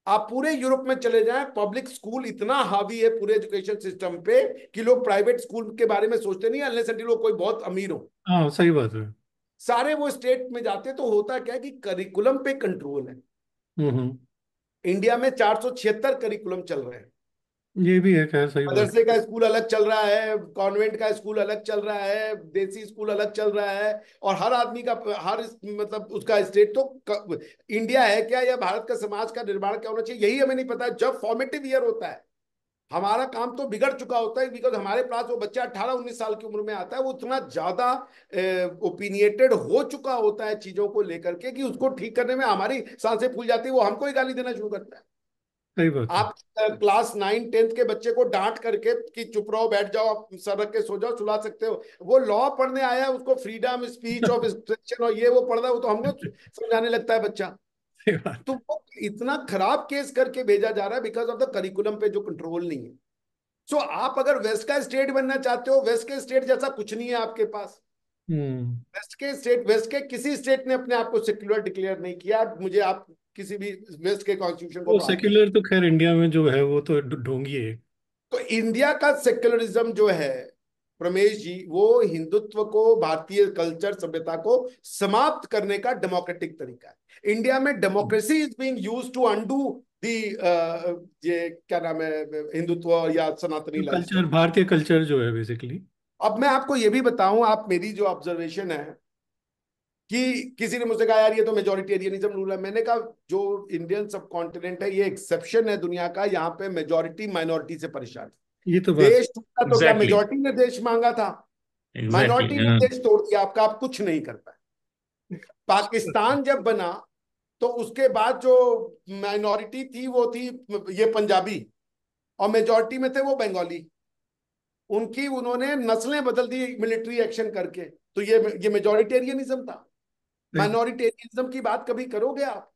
आप पूरे यूरोप में चले जाएं, पब्लिक स्कूल इतना हावी है पूरे एजुकेशन सिस्टम पे कि लोग प्राइवेट स्कूल के बारे में सोचते नहीं, अनलेस अनटिल वो कोई बहुत अमीर हो। हाँ, सही बात है। सारे वो स्टेट में जाते, तो होता क्या है कि करिकुलम पे कंट्रोल है। हम्म। इंडिया में 476 करिकुलम चल रहे हैं। ये भी है, खैर सही बात। मदरसे का स्कूल अलग चल रहा है, कॉन्वेंट का स्कूल अलग चल रहा है, देसी स्कूल अलग चल रहा है। और हर आदमी का हर मतलब उसका स्टेट तो इंडिया है क्या या भारत का समाज का निर्माण क्या होना चाहिए यही हमें नहीं पता। जब फॉर्मेटिव ईयर होता है हमारा काम तो बिगड़ चुका होता है, बिकॉज हमारे पास वो बच्चा 18-19 साल की उम्र में आता है, वो इतना ज्यादा ओपिनिएटेड हो चुका होता है चीजों को लेकर के कि उसको ठीक करने में हमारी सांसें फूल जाती है, वो हमको ही गाली देना शुरू करता है। सही बात है। आप क्लास 9-10 के बच्चे को डांट करके कि चुप रहो, बैठ जाओ, आप सर रख के सो जाओ, सुला सकते हो। वो लॉ पढ़ने आया है, उसको फ्रीडम स्पीच ऑफ एक्सप्रेशन और ये वो पढ़ रहा है, वो तो हमको समझाने लगता है बच्चा। सही बात तो है। वो इतना खराब केस करके भेजा जा रहा है बिकॉज ऑफ द करिकुलम पे जो कंट्रोल नहीं है। सो आप अगर वेस्ट का स्टेट बनना चाहते हो, वेस्ट के स्टेट जैसा कुछ नहीं है आपके पास। हम्म। वेस्ट के किसी स्टेट ने अपने आप को सेक्युलर डिक्लेयर नहीं किया। मुझे आप किसी भी वेस्ट के कॉन्स्टिट्यूशन को वो पढ़ा दीजिए। सेक्युलर तो खैर इंडिया में जो है वो तो ढोंगी है। तो इंडिया का सेक्युलरिज्म जो है प्रमेश जी, वो हिंदुत्व को, भारतीय कल्चर सभ्यता को समाप्त करने का डेमोक्रेटिक तरीका है। इंडिया में democracy is being used to undo the ये क्या नाम है, हिंदुत्व या सनातनी जो लाइफस्टाइल। कल्चर, भारतीय कल्चर जो है बेसिकली। अब मैं आपको ये भी बताऊं, आप मेरी जो ऑब्जर्वेशन है कि किसी ने मुझसे कहा यार ये तो मेजोरिटेरियनिज्म रूल है। मैंने कहा जो इंडियन सब कॉन्टिनेंट है ये एक्सेप्शन है दुनिया का, यहाँ पे मेजोरिटी माइनॉरिटी से परेशान है। ये तो बात। देश टूटा तो क्या एग्जैक्टली। मेजोरिटी ने देश मांगा था? एग्जैक्टली, माइनॉरिटी ने हाँ। देश तोड़ दिया आपका, आप कुछ नहीं कर पाए। पाकिस्तान जब बना तो उसके बाद जो माइनॉरिटी थी वो थी ये पंजाबी, और मेजॉरिटी में थे वो बंगाली। उनकी उन्होंने नस्लें बदल दी मिलिट्री एक्शन करके। तो ये मेजॉरिटेरियनिज्म था। सही। माइनॉरिटेरियनिज्म की बात कभी करोगे आप?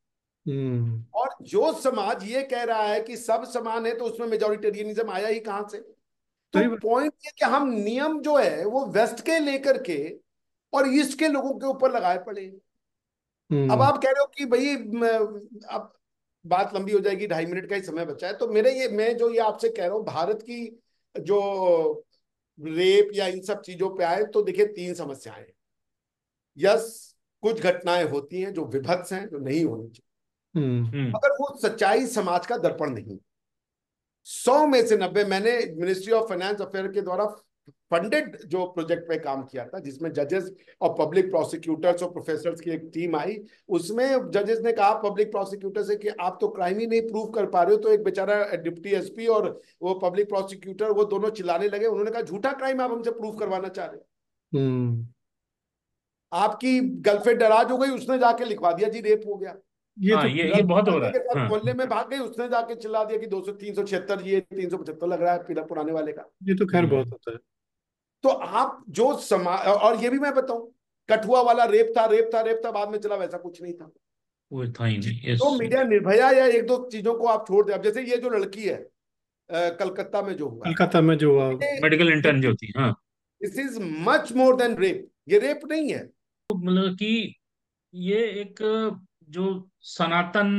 हम्म। और जो समाज ये कह रहा है कि सब समान है, तो उसमें मेजॉरिटेरियनिज्म आया ही कहां से? तो सही बात। पॉइंट ये कि हम नियम जो है वो वेस्ट के लेकर के और ईस्ट के लोगों के ऊपर लगाए पड़े हैं। अब हम्म। आप कह रहे हो कि भाई अब बात लंबी हो जाएगी, 2.5 मिनट का ही समय बचा है, तो मैं जो ये आपसे कह रहा हूँ भारत की जो रेप या इन सब चीजों पे आए, तो देखिए 3 समस्याएं हैं। यस, कुछ घटनाएं होती हैं जो विभत्स हैं, जो नहीं होनी चाहिए, हम्म। हम्म। मगर वो सच्चाई समाज का दर्पण नहीं। 100 में से 90, मैंने मिनिस्ट्री ऑफ फाइनेंस अफेयर के द्वारा फंडेड जो प्रोजेक्ट पे काम किया था, जिसमें जजेस और पब्लिक प्रोसिक्यूटर्स और प्रोफेसर्स की एक टीम आई, उसमें जजेस ने कहा पब्लिक प्रोसिक्यूटर से कि आप तो क्राइम ही नहीं प्रूव कर पा रहे हो। तो एक बेचारा डिप्टी एसपी और वो पब्लिक प्रोसिक्यूटर, वो दोनों चिल्लाने लगे। उन्होंने कहा झूठा क्राइम आप हमसे प्रूव करवाना चाह रहे हो? हम्म। आपकी गर्लफ्रेंड नाराज हो गई, उसने जाके लिखवा दिया जी रेप हो गया। ये हाँ, तो ये बहुत हो गर्लफ्रेंड रहा के है। साथ हाँ, मोहल्ले में भाग गई, उसने जाके चिल्ला दिया कि 200 376, ये 375 लग रहा है पीला पुराने वाले का। ये तो खैर बहुत हम्म। होता है। तो आप जो और ये भी मैं बताऊं, कठुआ वाला रेप था, रेप था, रेप था, बाद में चला वैसा कुछ नहीं था। वो था ही नहीं, यस। तो मीडिया निर्भया या एक दो चीजों को आप छोड़ दे। अब जैसे ये जो लड़की है कलकत्ता में जो हुआ है, कलकत्ता में जो हुआ। मेडिकल इंटर्न जो होती है, हाँ। This is much more than rape. ये रेप नहीं है। मतलब कि ये एक जो सनातन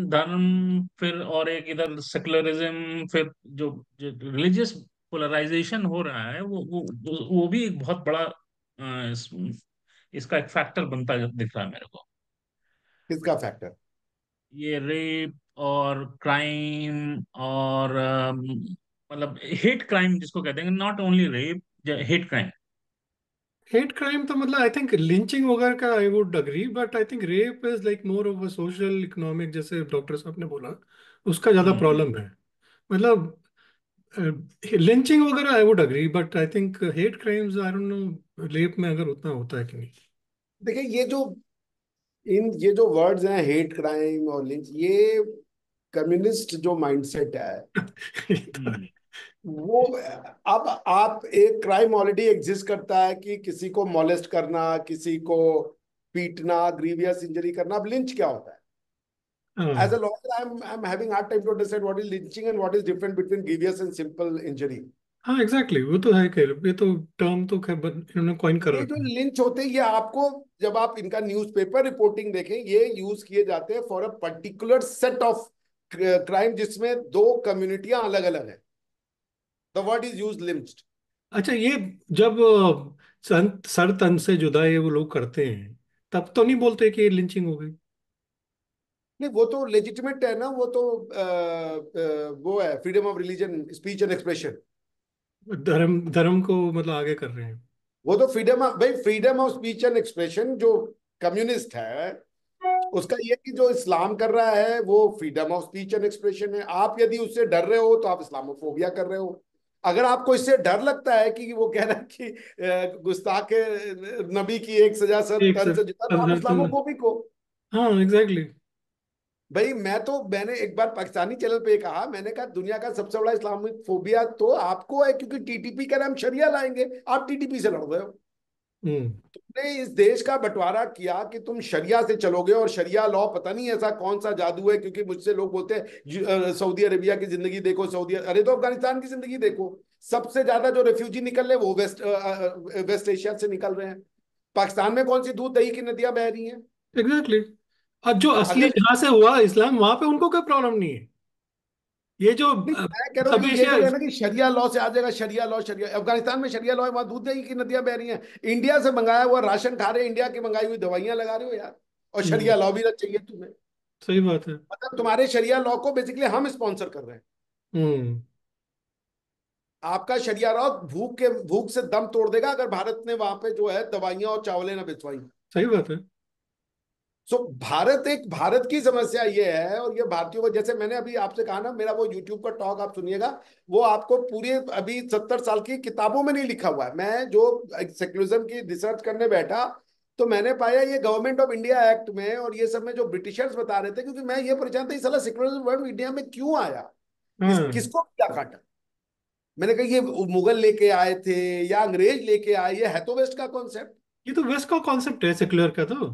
धर्म, फिर और एक इधर सेकुलरिज्म, फिर जो रिलीजियस पोलराइजेशन हो रहा है, वो भी एक बहुत बड़ा इसका एक फैक्टर बनता दिख रहा है मेरे को। किसका फैक्टर? ये रेप और क्राइम और मतलब हेट क्राइम जिसको कहते हैं, not only rape, hate crime. Hate crime तो मतलब आई थिंक लिंचिंग वगैरह का I would agree, but I think rape is like more of a social economic, जैसे डॉक्टर साहब ने बोला, उसका ज्यादा हम्म। प्रॉब्लम है। मतलब लिंचिंग वगैरह I would agree, but I think hate crimes I don't know rape में अगर उतना होता है कि नहीं। देखिए ये जो वर्ड्स हैं हेट क्राइम और लिंच, ये कम्युनिस्ट जो माइंडसेट है ये तो हम्म। वो। अब आप एक क्राइम ऑलरेडी एग्जिस्ट करता है कि किसी को मॉलेस्ट करना, किसी को पीटना, ग्रीवियस इंजरी करना। अब लिंच क्या होता है? एज हाँ। A lawyer I am having hard time to understand what is lynching and what is different between grievous and simple injury. हाँ एग्जैक्टली, वो तो है खैर, ये तो टर्म तो खैर इन्होंने कॉइन कर ये जो रखा है। लिंच होते हैं, ये आपको जब आप इनका न्यूज़पेपर रिपोर्टिंग देखें, ये यूज किए जाते हैं for a particular set of crime जिसमें दो कम्युनिटियां अलग अलग हैं। The word is use lynched. अच्छा, ये जब सर तन से जुदा ये वो लोग करते हैं, तब तो नहीं बोलते कि ये लिंचिंग हो गई? नहीं, वो तो लेजिटिमेट है ना, वो तो वो है freedom of religion, speech and expression. धर्म धर्म को मतलब आगे कर रहे हैं। वो तो फ्रीडम ऑफ, भाई freedom of speech and expression जो कम्युनिस्ट है, उसका ये कि जो इस्लाम कर रहा है वो freedom of speech and expression है। आप यदि उससे डर रहे हो तो आप इस्लामोफोबिया कर रहे हो। अगर आपको इससे डर लगता है कि वो कह रहा है कि गुस्ताख नबी की एक सजा सर एक तन सर से जुदा, तो आप इस्लामोफोबिक हो। हाँ एग्जैक्टली। भाई मैंने एक बार पाकिस्तानी चैनल पे कहा, मैंने कहा दुनिया का सबसे बड़ा इस्लामिक फोबिया तो आपको है, क्योंकि टीटीपी का नाम शरिया लाएंगे, आप टीटीपी से लड़ रहे हो। हम्म। तुमने इस देश का बंटवारा किया कि तुम शरिया से चलोगे, और शरिया लॉ पता नहीं ऐसा कौन सा जादू है, क्योंकि मुझसे लोग बोलते हैं सऊदी अरेबिया की जिंदगी देखो, सऊदी, अरे तो अफगानिस्तान की जिंदगी देखो। सबसे ज्यादा जो रेफ्यूजी निकल रहे हैं वो वेस्ट एशिया से निकल रहे हैं। पाकिस्तान में कौन सी दूध दही की नदियां बह रही हैं? एग्जैक्टली। अब जो असली अगर जहां से हुआ इस्लाम, वहां पे उनको कोई प्रॉब्लम नहीं है। ये जो नहीं, मैं कह रहा हूँ सब कि ये एशिया। जो है ना कि शरिया लॉ से आ जाएगा, शरिया लॉ, शरिया, अफगानिस्तान में शरिया लॉ है, वहां दूध दही की नदियां बह रही हैं। इंडिया से मंगाया हुआ राशन खा रहे हैं, इंडिया की मंगाई हुई दवाइयां लगा रहे हो यार, और हम्म। शरिया लॉ भी चाहिए तुम्हें। सही बात है। मतलब तुम्हारे शरिया लॉ को बेसिकली हम स्पॉन्सर कर रहे हैं। हम्म। आपका शरिया लॉ भूख से दम तोड़ देगा अगर भारत ने वहां पे जो है दवाइयां और चावलें ना भिजवाई। सही बात है। सो भारत की समस्या ये है, और ये भारतीयों को, जैसे मैंने अभी आपसे कहा ना, मेरा वो यूट्यूब का टॉक आप सुनिएगा, वो आपको पूरे अभी 70 साल की किताबों में नहीं लिखा हुआ है। मैं जो सेक्युलरिज्म की रिसर्च करने बैठा, तो मैंने पाया ये गवर्नमेंट ऑफ इंडिया एक्ट में और ये सब में जो ब्रिटिशर्स बता रहे थे, क्योंकि मैं ये परेशान था, ये साला सेक्युलरिज्म वर्ड इंडिया में क्यों आया, हाँ, किसको क्या काटा। मैंने कहा ये मुगल लेके आए थे या अंग्रेज लेके आए, ये है तो वेस्ट का कॉन्सेप्ट। ये तो वेस्ट का कॉन्सेप्ट है सेक्युलर का, तो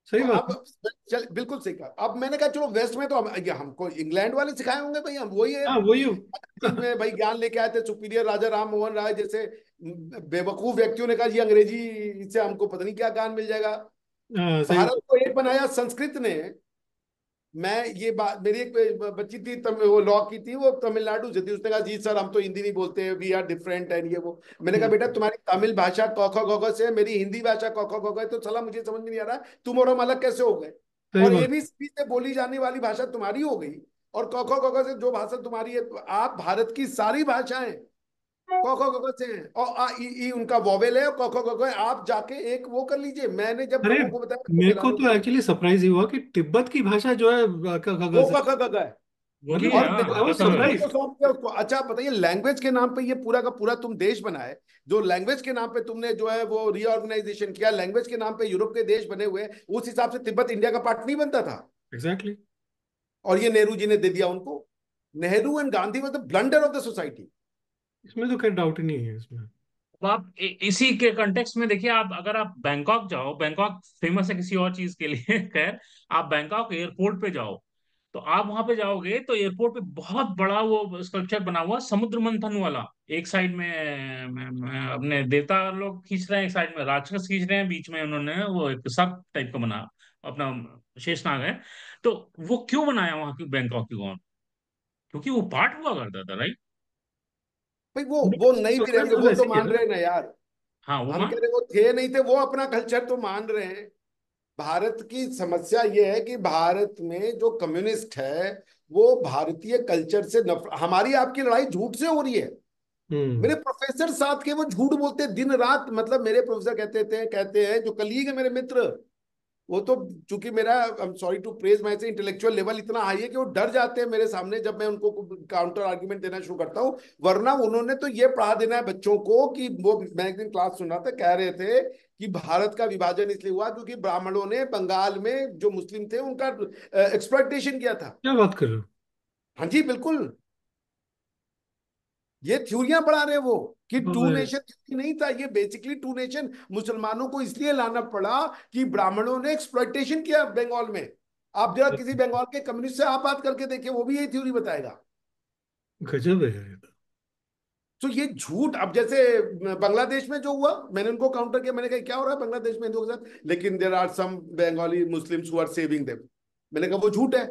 सही तो बात है। अब चल बिल्कुल सही कहा। अब मैंने कहा चलो वेस्ट में तो ये हमको इंग्लैंड वाले सिखाए होंगे भाई, हम वही है हाँ वही चीज में भाई ज्ञान लेके आए थे, सुपीरियर राजा राम मोहन राय जैसे बेवकूफ व्यक्तियों ने कहा जी अंग्रेजी से हमको पता नहीं क्या ज्ञान मिल जाएगा। हाँ सही भारत बात। को एक बनाया संस्कृत ने। मैं ये बात, मेरी एक बच्ची थी वो लॉ की थी, वो तमिलनाडु से थी, उसने कहा जी सर हम तो हिंदी नहीं बोलते, वी आर डिफरेंट एंड ये वो। मैंने कहा बेटा तुम्हारी तमिल भाषा क ख ग घ से है, मेरी हिंदी भाषा क ख ग घ है, तो चला मुझे समझ में नहीं आ रहा तुम और हम अलग कैसे हो गए। सही और बात। एबीसी से बोली जाने वाली भाषा तुम्हारी हो गई, और क ख ग घ से जो भाषा तुम्हारी है, आप भारत की सारी भाषाएं क ख ग घ से हैं, और आ ई ई उनका वॉवेल है, और क ख ग घ है। आप जाके एक वो कर लीजिए, मैंने जब अरे लोगों को बताया तो मेरे हैरान को हो तो गए। एक्चुअली सरप्राइज ही हुआ कि तिब्बत की भाषा जो है वो से, क ख ग घ है। वो भी है, मतलब और हाँ, देखो आई वाज पता है। हिंदी को सरप्राइज। सौंप दिया उसको। अच्छा बताइए, लैंग्वेज के नाम पे ये पूरा का पूरा तुम देश बनाए, जो लैंग्वेज के नाम पे तुमने जो है वो रीऑर्गेनाइजेशन किया, लैंग्वेज के नाम पे यूरोप के देश बने हुए, उस हिसाब से तिब्बत इंडिया का पार्ट नहीं बनता था। एग्जैक्टली। और ये नेहरू जी ने दे दिया उनको। Nehru and Gandhi was the blunder of the society. इसमें तो खैर डाउट ही नहीं है इसमें। अब आप इसी के कंटेक्स्ट में देखिए, आप अगर आप बैंकॉक जाओ, बैंकॉक फेमस है किसी और चीज के लिए खैर, आप बैंकॉक एयरपोर्ट पे जाओ, तो आप वहां पे जाओगे तो एयरपोर्ट पे बहुत बड़ा वो स्कल्पचर बना हुआ समुद्र मंथन वाला। एक साइड में अपने देवता लोग खींच रहे हैं, एक साइड में राक्षस खींच रहे हैं, बीच में उन्होंने वो एक सर्प टाइप का बना अपना शेषनाग है। तो वो क्यों बनाया वहां की बैंकॉक की गवर्नमेंट? क्योंकि वो पार्ट हुआ करता था, राइट? भाई वो नहीं भी रहेंगे, तो वो तो वैसे ही है मान ना। रहे हैं ना यार। हाँ, वो हम कह मान। रहे वो थे नहीं थे, वो अपना कल्चर तो मान रहे हैं। भारत की समस्या ये है कि भारत में जो कम्युनिस्ट है वो भारतीय कल्चर से हमारी आपकी लड़ाई झूठ से हो रही है। हम्म। मेरे प्रोफेसर साथ के वो झूठ बोलते हैं दिन रात। मतलब मेरे प्रोफेसर कहते हैं जो कलीग है मेरे मित्र, वो तो चूंकि मेरा, I am sorry to praise myself, intellectual level इतना हाई है कि वो डर जाते हैं मेरे सामने जब मैं उनको काउंटर आर्ग्यूमेंट देना शुरू करता हूँ। वरना उन्होंने तो ये पढ़ा देना है बच्चों को कि वो, मैं एक दिन क्लास सुन रहा था, कह रहे थे कि भारत का विभाजन इसलिए हुआ क्योंकि ब्राह्मणों ने बंगाल में जो मुस्लिम थे उनका एक्सप्लॉइटेशन किया था। क्या बात कर रहे हो। हाँ जी बिल्कुल। ये थ्योरियां पढ़ा रहे हैं वो, कि टू ओए, नेशन थ्योरी नहीं था ये, बेसिकली टू नेशन मुसलमानों को इसलिए लाना पड़ा कि ब्राह्मणों ने एक्सप्लॉइटेशन किया बंगाल में। आप जरा किसी बंगाल के कम्युनिस्ट से आप बात करके देखिए, वो भी यही थ्योरी बताएगा। गजब है यार ये तो। तो ये झूठ, अब जैसे बांग्लादेश में जो हुआ, मैंने उनको काउंटर किया, मैंने कहा क्या हो रहा है बांग्लादेश में हिंदुओं के साथ, लेकिन there are some Bengali Muslims who are saving them. मैंने कहा वो झूठ है।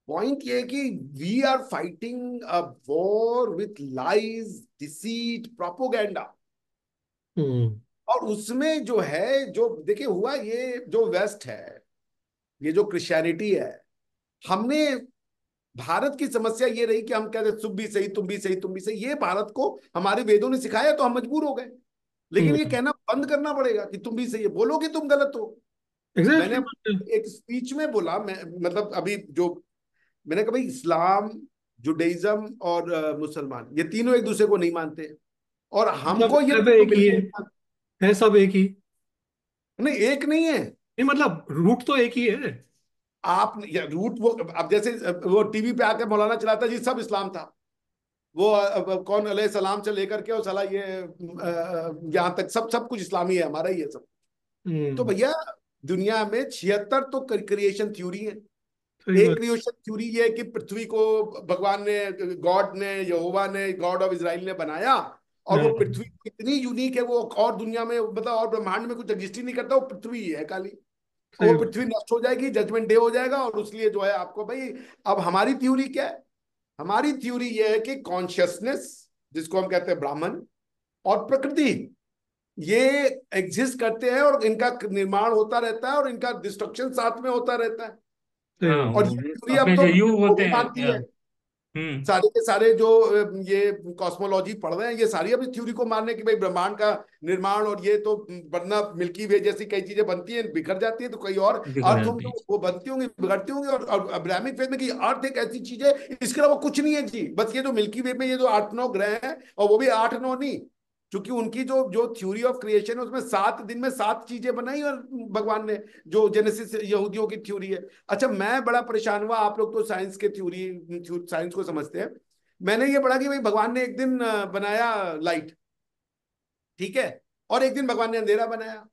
पॉइंट ये है कि we are fighting a war with lies, deceit, propaganda. Hmm. और उसमें जो है, जो देखिए हुआ, ये जो वेस्ट है, ये जो क्रिश्चियनिटी है, हमने, भारत की समस्या ये रही कि हम कहते तुम भी सही, तुम भी सही, तुम भी सही, ये भारत को हमारे वेदों ने सिखाया तो हम मजबूर हो गए। लेकिन ये हम्म। कहना बंद करना पड़ेगा कि तुम भी सही है, बोलो कि तुम गलत हो। मैंने एग्जैक्टली। एक स्पीच में बोला, मैं मतलब अभी जो, मैंने कहा भाई इस्लाम, जुडाइज्म और मुसलमान, ये तीनों एक दूसरे को नहीं मानते, और मतलब हमको ये सब तीनों एक ही मिलके है सब एक ही। नहीं, एक नहीं है। नहीं मतलब रूट तो एक ही है। आप या रूट वो, अब जैसे वो टीवी पे आके मौलाना चलाता जी सब इस्लाम था, वो कौन अलैहि सलाम से लेकर के और सला ये यहाँ तक सब सब कुछ इस्लामी है, हमारा ही है सब। तो हम्म। भैया दुनिया में 76 तो क्रिएशन थ्योरी है। सही एक बात। क्रिएशन थ्योरी ये है कि पृथ्वी को भगवान ने, गॉड ने, यहोवा ने, गॉड ऑफ इजराइल ने बनाया, और वो हाँ, पृथ्वी इतनी यूनिक है, वो और दुनिया में मतलब और ब्रह्मांड में कुछ एग्जिस्ट ही नहीं करता, वो पृथ्वी ही है खाली। और सही वो बात। पृथ्वी नष्ट हो जाएगी, जजमेंट डे हो जाएगा, और उसलिए जो है आपको भाई, अब हमारी थ्योरी क्या है? हमारी थ्योरी ये है कि कॉन्शियसनेस, जिसको हम कहते हैं ब्राह्मण, और प्रकृति, ये एग्जिस्ट करते हैं और इनका निर्माण होता रहता है और इनका डिस्ट्रक्शन साथ में होता रहता है। सही हाँ, बात। और ये थ्योरी अब अपने तो जो युग वो होते भी हैं, मानती या। है। हम्म। सारे के सारे जो ये कॉस्मोलॉजी पढ़ रहे हैं, ये सारी अब इस थ्योरी को मानने की भाई ब्रह्मांड का निर्माण, और ये तो वरना मिल्की वे जैसी कई चीजें बनती हैं, बिखर जाती है, तो कई और दिख रहा अर्थ है होंगे बीच। वो बनती होंगी, बिगड़ती होंगी। और अब्राहमिक फेथ में कि अर्थ एक ऐसी चीज है, इसके अलावा कुछ नहीं है जी, बस ये जो मिल्की वे में ये जो 8-9 ग्रह हैं, और वो भी 8-9 नहीं, क्योंकि उनकी जो जो थ्योरी ऑफ क्रिएशन है उसमें 7 दिन में 7 चीजें बनाई और भगवान ने, जो जेनेसिस यहूदियों की थ्योरी है। अच्छा, मैं बड़ा परेशान हुआ, आप लोग तो साइंस के थ्योरी, साइंस को समझते हैं। मैंने ये पढ़ा कि भाई भगवान ने एक दिन बनाया लाइट, ठीक है, और एक दिन भगवान ने अंधेरा बनाया,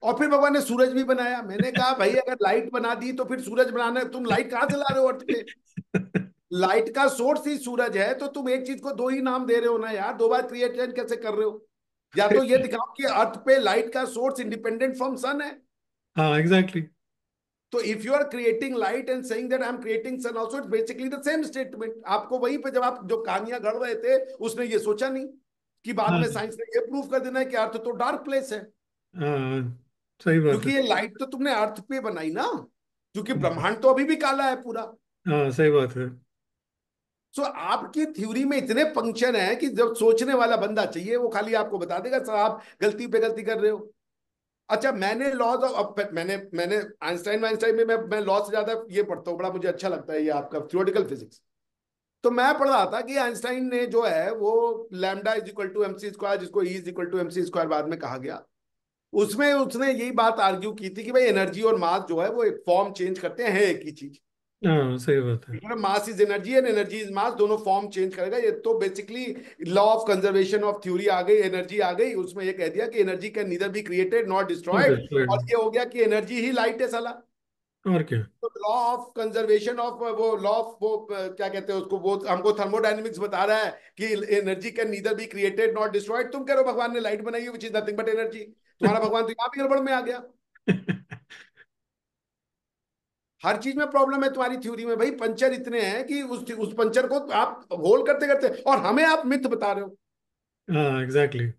और फिर भगवान ने सूरज भी बनाया। मैंने कहा भाई अगर लाइट बना दी तो फिर सूरज बनाना है, तुम लाइट कहाँ से ला रहे हो अर्थ पे? लाइट का सोर्स ही सूरज है, तो तुम एक चीज को दो ही नाम दे रहे हो ना यार, दो बार क्रिएशन कैसे कर रहे हो? या तो ये दिखाओ कि अर्थ पे लाइट का सोर्स इंडिपेंडेंट फ्रॉम सन है। हाँ एग्जैक्टली। तो if you are creating light and saying that I am creating sun also, it's basically the same statement. आपको वहीं पे जब आप जो कहानियां गढ़ रहे थे उसने ये सोचा नहीं कि बाद हाँ में साइंस ने ये प्रूव कर देना है कि अर्थ तो डार्क प्लेस है। हाँ सही बात है। क्योंकि ये लाइट तो तुमने अर्थ पे बनाई ना, क्योंकि ब्रह्मांड तो अभी भी काला है पूरा। हाँ सही बात है। सो आपकी थ्योरी में इतने पंक्चर हैं कि जब सोचने वाला बंदा चाहिए वो खाली आपको बता देगा सर आप गलती पे गलती कर रहे हो। अच्छा, मैंने लॉज ऑफ, मैंने मैंने आइंस्टाइन वाइंस्टाइन में मैं लॉ से ज्यादा ये पढ़ता हूँ, बड़ा मुझे अच्छा लगता है ये आपका थ्योरेटिकल फिजिक्स। तो मैं पढ़ रहा था कि आइंस्टाइन ने जो है वो lambda is equal to MC square, जिसको E is equal to MC square बाद में कहा गया, उसमें उसने यही बात आर्ग्यू की थी कि भाई एनर्जी और मास जो है वो एक फॉर्म चेंज करते हैं, है एक ही चीज। हाँ सही बात है। Mass is energy and energy is mass, दोनों फॉर्म चेंज करेगा। ये तो basically law of conservation of theory आ गई, एनर्जी आ गई, उसमें ये कह दिया कि energy can neither be created not destroyed. Understood. और ये हो गया कि एनर्जी ही लाइट है साला। और क्या। तो लॉ ऑफ कंजर्वेशन ऑफ वो लॉ ऑफ वो क्या कहते हैं उसको, वो हमको थर्मोडायनेमिक्स बता रहा है कि energy can neither be created not destroyed. तुम कह रहे हो भगवान ने लाइट बनाई है which is nothing but energy. तुम्हारा भगवान तो यहाँ भी गड़बड़ में आ गया। हर चीज में प्रॉब्लम है तुम्हारी थ्योरी में भाई, पंचर इतने हैं कि उस पंचर को आप होल करते करते और हमें आप मिथ बता रहे हो। हाँ एग्जैक्टली।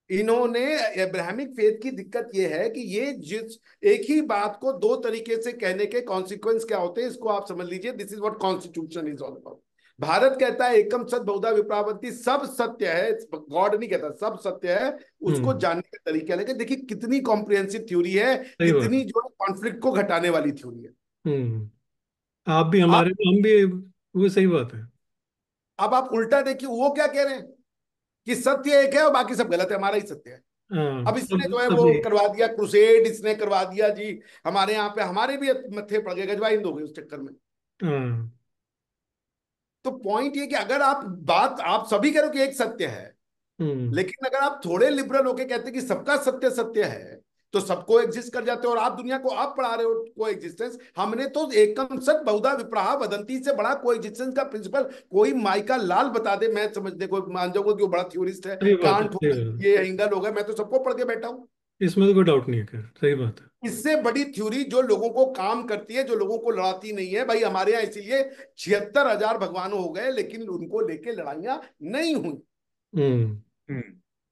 इन्होंने, अब्राहमिक फेथ की दिक्कत यह है कि ये जिस एक ही बात को दो तरीके से कहने के कॉन्सिक्वेंस क्या होते हैं, इसको आप समझ लीजिए। This is what constitution is all about. Bharat कहता है एकम सत बहुधा विप्रावंति, सब सत्य है, गॉड नहीं कहता सब सत्य है। उसको हम्म। जानने का तरीका लेकिन देखिए कितनी कॉम्प्रिहेंसिव थ्योरी है, सही बात कितनी है। जो कॉन्फ्लिक्ट को घटाने वाली थ्योरी है। आप भी आप हमारे, हम भी, वो सही बात है। अब आप उल्टा देखिए वो क्या कह रहे हैं कि सत्य एक है और बाकी सब गलत है, हमारा ही सत्य है। हाँ अब इसने सब जो है वो सभी। करवा दिया क्रुसेड, इसने करवा दिया जी, हमारे यहाँ पे हमारे भी मत्थे पड़ गए, गजवाहिंद हो गए उस चक्कर में। हाँ। तो पॉइंट ये कि अगर आप बात आप सभी कह रहे हो कि एक सत्य है, हम्म। लेकिन अगर आप थोड़े लिबरल होके कहते हैं कि सबका सत्य सत्य है, तो सबको एग्जिस्ट कर जाते हो। और आप दुनिया को आप पढ़ा रहे हो को एग्जिस्टेंस। हमने तो एकम सत बहुधा विप्राह वदंती से बड़ा को एग्जिस्टेंस का प्रिंसिपल कोई माइका लाल बता दे, मैं समझने को मान जाऊंगा कि वो बड़ा थ्योरिस्ट है, सही बात है। कांट हो सही गए, बात ये एंगल हो गए, मैं तो सबको पढ़ के बैठा हूं। है, इसमें तो कोई डाउट नहीं है, खैर सही बात है। इससे बड़ी थ्योरी जो लोगों को काम करती है, जो लोगों को लड़ाती नहीं है भाई, हमारे यहाँ इसीलिए 76,000 भगवान हो गए लेकिन उनको लेके लड़ाइयां नहीं हुई। हम्म। हम्म।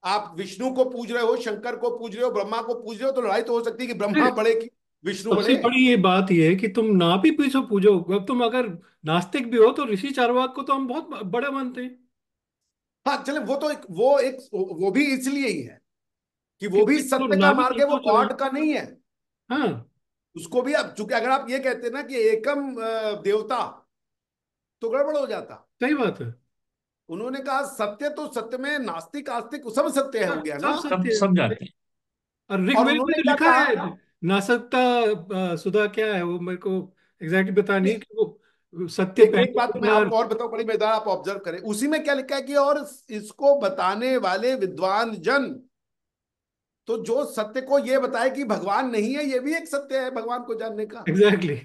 आप विष्णु को पूज रहे हो, शंकर को पूज रहे हो, ब्रह्मा को पूज रहे हो, तो लड़ाई तो हो सकती है कि ब्रह्मा अरे, बड़े कि विष्णु सबसे बड़े। बड़ी ये बात ये है कि तुम ना भी पूछो पूजो, अब तुम अगर नास्तिक भी हो तो ऋषि चारवाक को तो हम बहुत बड़ा मानते हैं। हाँ चले, वो तो एक वो भी इसलिए ही है कि कि वो भी भाई चलो सत्य ना का भी मार्ग है, वो पूछो चलो। गॉड का नहीं है। हाँ उसको भी अब चूंकि अगर आप ये कहते हैं ना कि एकम देवता, तो गड़बड़ हो जाता। सही बात है। उन्होंने कहा सत्य, तो सत्य में नास्तिक आस्तिक सब सत्य है, हाँ हो गया सब ना। सब सत्य है। सब जाते हैं। और और ऋग्वेद में उन्होंने तो क्या लिखा कहा, है, नासकता सुधा क्या है वो मेरे को एग्जैक्टली पता नहीं, कि वो सत्य एक पहले बात से मैं था। आपको और बताऊं, बड़ी मजेदार, आप ऑब्जर्व करें, उसी में क्या लिखा है कि और इसको बताने वाले विद्वान जन, तो जो सत्य को ये बताए कि भगवान नहीं है, ये भी एक सत्य है भगवान को जानने का। एग्जैक्टली।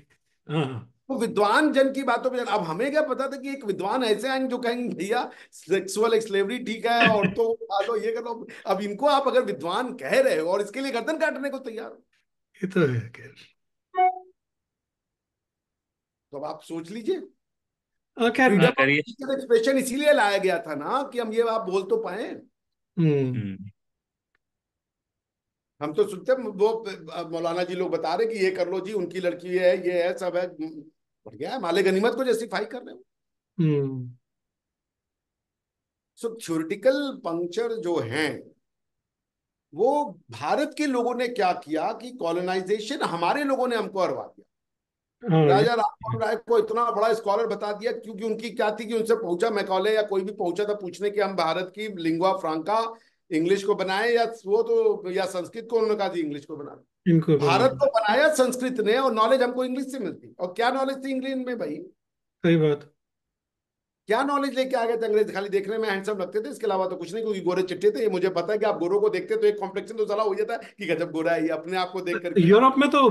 हाँ तो विद्वान जन की बातों पे अब हमें क्या पता था कि एक विद्वान ऐसे आएंगे जो कहेंगे भैया सेक्सुअल स्लेवरी ठीक है, औरतों को उठा लो, ये कर लो। अब इनको आप अगर विद्वान कह रहे हो और इसके लिए गर्दन काटने को तैयार हो, ये तो है खैर। तो अब आप सोच लीजिए। हाँ खैर। हाँ फ्रीडम ऑफ करिए। एक्सप्रेशन इसीलिए लाया गया था ना कि हम ये आप बोल तो पाए। हम्म। हम्म। हम तो सुनते हैं, वो मौलाना जी लोग बता रहे कि ये कर लो जी, उनकी लड़की है, ये है, सब है, बढ़िया है, माले गनीमत को जस्टिफाई कर रहे हो। हम्म। सो थ्योरेटिकल पंक्चर जो हैं, वो भारत के लोगों ने क्या किया कि कॉलोनाइजेशन हमारे लोगों ने हमको हरवा दिया। हाँ ये। राजा राममोहन राय को इतना बड़ा स्कॉलर बता दिया, क्योंकि उनकी क्या थी कि उनसे पूछा मैकॉले या कोई भी पहुंचा था पूछने कि हम भारत की लिंगुआ फ्रांका इंग्लिश को बनाए या वो तो, या संस्कृत को उन्होंने कहा जी इंग्लिश को बना। इनको बना। भारत को बनाया संस्कृत ने, और नॉलेज हमको इंग्लिश से मिलती, और क्या नॉलेज थी इंग्लिश में भाई? सही बात। क्या नॉलेज लेके आ गए थे अंग्रेज? खाली देखने में हैंडसम लगते थे, इसके अलावा तो कुछ नहीं, क्योंकि गोरे चिट्टे थे। ये मुझे पता है कि आप गोरों को देखते तो एक कॉम्प्लेक्शन तो साला हो जाता है कि गजब गोरा है ये, अपने आप को देख करके। यूरोप में तो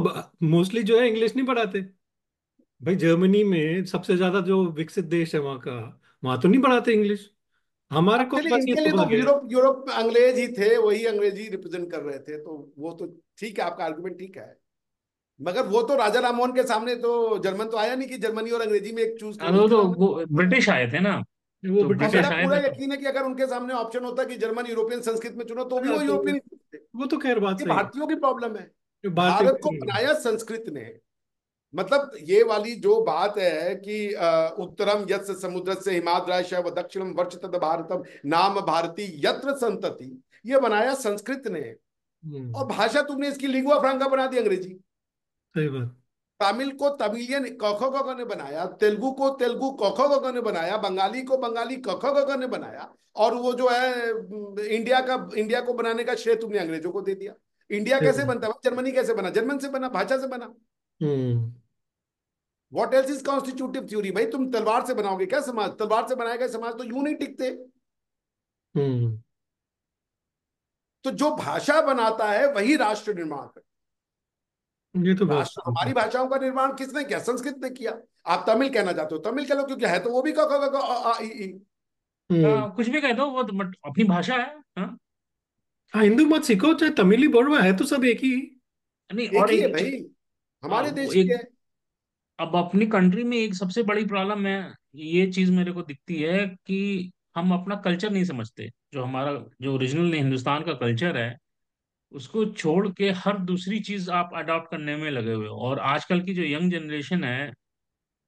मोस्टली जो है इंग्लिश नहीं पढ़ाते। भाई जर्मनी में सबसे ज्यादा जो विकसित देश है वहाँ का, वहाँ तो नहीं पढ़ाते इंग्लिश। हमारे अब को चलिए, बस ये इनके लिए तो सौभाग्य है। यूरोप यूरोप में अंग्रेज ही थे, वही अंग्रेजी रिप्रेजेंट कर रहे थे, तो वो तो ठीक है, आपका आर्गुमेंट ठीक है। मगर वो तो राजा राममोहन के सामने तो जर्मन तो आया नहीं कि जर्मनी और अंग्रेजी में एक चूज करो, वो उसके तो सामने। वो ब्रिटिश आए थे ना। वो तो ब्रिटिश और मेरा ब्रिटिश आए। आए पूरा थे तो यकीन है कि अगर उनके सामने ऑप्शन होता कि जर्मन यूरोपियन संस्कृत में चुनो, तो भी वो तो यूरोपियन ही चुनते। वो तो खैर बात ये सही है। भारतीयों की प्रॉब्लम है। जो भारतीय भारत को बनाया संस्कृत ने। मतलब ये वाली जो बात है कि उत्तरम यस्य समुद्र से हिमाद्राय व दक्षिणम वर्षतद भारतम नाम भारती यत्र संतति, ये बनाया संस्कृत ने। और हम्म, भाषा तुमने इसकी लिंगुआ फ्रांका बना दी अंग्रेजी। सही बात। तमिल को तमिलियन क ख ग घ ने बनाया, तेलुगु को तेलुगु क ख ग घ ने बनाया, बंगाली को बंगाली क ख ग घ ने बनाया। और वो जो है इंडिया को बनाने का श्रेय तुमने अंग्रेजों को दे दिया। इंडिया सही कैसे बात। बनता है? जर्मनी कैसे बना? जर्मन से बना, भाषा से बना। Hmm. What else is constitutive theory? भाई तुम तलवार से बनाओगे क्या समाज? तलवार से बनाए गए समाज तो यूं नहीं टिकते। हम्म। तो जो भाषा बनाता है वही राष्ट्र निर्माण करता ये तो है। बात राष्ट्र, सही है। हमारी भाषाओं का निर्माण किसने किया? संस्कृत ने किया। आप तमिल कहना चाहते हो, तमिल कह लो, क्योंकि है तो वो भी क ख ग घ अ आ इ ई। हम्म। कुछ भी कह दो, वो तो अपनी भाषा है। हाँ। हाँ, हिंदू मत सीखो चाहे तमिल ही बोलो, है तो सब एक ही। नहीं, एक और ही है एक भाई, हमारे वो देश की एक है। अब अपनी कंट्री में एक सबसे बड़ी प्रॉब्लम है, ये चीज मेरे को दिखती है कि हम अपना कल्चर नहीं समझते। जो हमारा जो ओरिजिनल हिंदुस्तान का कल्चर है, उसको छोड़ के हर दूसरी चीज आप अडॉप्ट करने में लगे हुए हो। और आजकल की जो यंग जनरेशन है,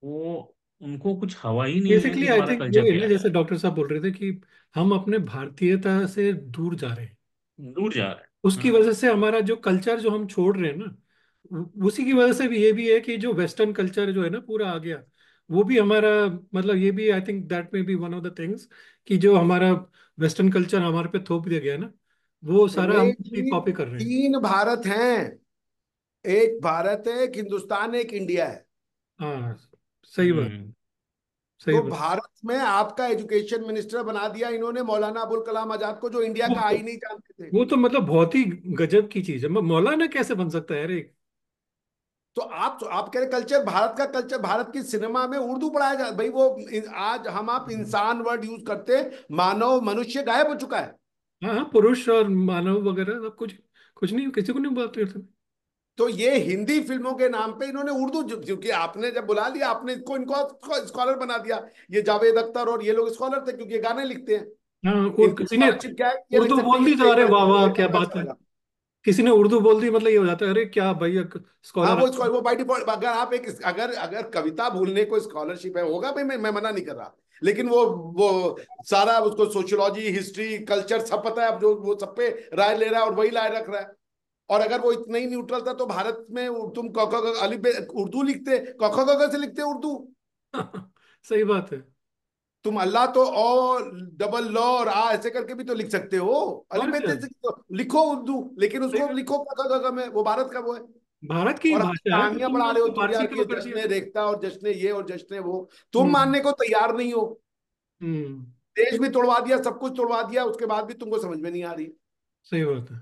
वो उनको कुछ हवा ही नहीं है बेसिकली कि आई हमारा थिंक वो कल्चर है ना, क्या जैसे डॉक्टर साहब बोल रहे थे कि हम अपने भारतीयता से दूर जा रहे हैं। है, दूर जा रहा है। उसकी हाँ। वजह से हमारा जो कल्चर जो हम छोड़ रहे हैं ना, उसी की वजह से भी ये भी है कि जो वेस्टर्न कल्चर जो है ना पूरा आ गया, वो भी हमारा, मतलब ये भी I think that may be one of the things कि जो हमारा वेस्टर्न कल्चर हमारे पे थोप दिया गया ना, वो सारा हम रमेश जी, कॉपी कर रहे हैं। 3 भारत हैं। एक भारत है, एक हिंदुस्तान है, एक इंडिया है। हाँ, सही बात। हम्म। सही तो बात। भारत में आपका एजुकेशन मिनिस्टर बना दिया इन्होंने मौलाना अबुल कलाम आजाद को, जो इंडिया वो का तो आई नहीं जानते थे। वो तो मतलब बहुत ही गजब की चीज है। मौलाना कैसे बन सकता है यार एक। तो आप कह रहे कल्चर, भारत का कल्चर, भारत की सिनेमा में उर्दू पढ़ाया जा भाई, वो आज हम आप इंसान वर्ड यूज करते, मानव मनुष्य गायब हो चुका है। हाँ हाँ, पुरुष और मानव वगैरह सब कुछ, कुछ नहीं, किसी को नहीं बोलते थे। तो ये हिंदी फिल्मों के नाम पे इन्होंने उर्दू, क्योंकि आपने जब बुला लिया, आपने इनको स्कॉलर बना दिया। ये जावेद अख्तर और ये लोग स्कॉलर थे, क्योंकि ये गाने लिखते हैं। हाँ, और इनकी किसी ने स्कॉलरशिप क्या है? ये लिख उर्दू सकते हैं बोल कि दी तो स्टेज अरे पे वाह वाह ये क्या पता बात है। चलेगा। किसी ने उर्दू बोल दी मतलब ये हो जाता है, अरे क्या भाई हाँ, स्कॉलर आ वो बाई डिफॉल्ट, अगर आप एक, अगर अगर कविता भूलने को स्कॉलरशिप है, होगा भाई, मैं मना नहीं कर रहा। लेकिन वो सारा उसको सोशियोलॉजी, हिस्ट्री, कल्चर सब पता है, अब जो वो सब पे राय ले रहा है और वही राय रख रहा है। और अगर वो इतना ही न्यूट्रल था, तो भारत में तुम क ख ग अलिफ उर्दू लिखते, क ख ग घ से लिखते उर्दू। सही बात है। तुम अल्लाह तो और डबल लॉ और आ ऐसे करके भी तो लिख सकते हो। अलिफ और बे क्या। ते से तो लिखो उर्दू, लेकिन सही उसको बात। लिखो क ख ग घ में, वो भारत का वो है। भारत की और अब भाषा है तो कहानियां तुमने पढ़ा रहे हो उसको तुम फारसी यार का कि ये वो कर दिया। जश्न रेखता और जश्न ये और जश्न वो, तुम हम्म। मानने को तैयार नहीं हो। हम्म। देश भी तोड़वा दिया, सब कुछ तोड़वा दिया, उसके बाद भी तुमको समझ में नहीं आ रही। सही बात है।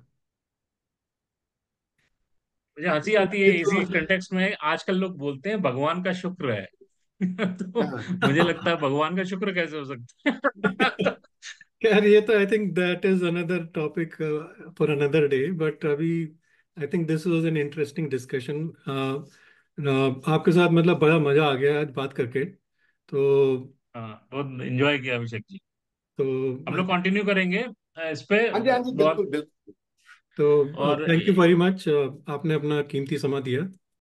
मुझे हंसी आती है ये तो इसी कंटेक्स्ट में, आजकल लोग बोलते हैं भगवान का शुक्र है। तो हाँ। मुझे लगता है भगवान का शुक्र कैसे हो सकता है? यार ये तो I think that is another topic for another day, but अभी I think this was an interesting discussion. आपके साथ मतलब बड़ा मजा आ गया आज बात करके। तो हाँ, बहुत एंजॉय किया अभिषेक जी। तो हम लोग कंटिन्यू करेंगे इस पे हाँ जी, हाँ जी, बहुत। बिल्कुल बिल्कुल। तो और थैंक यू वेरी मच, आपने अपना कीमती समय दिया।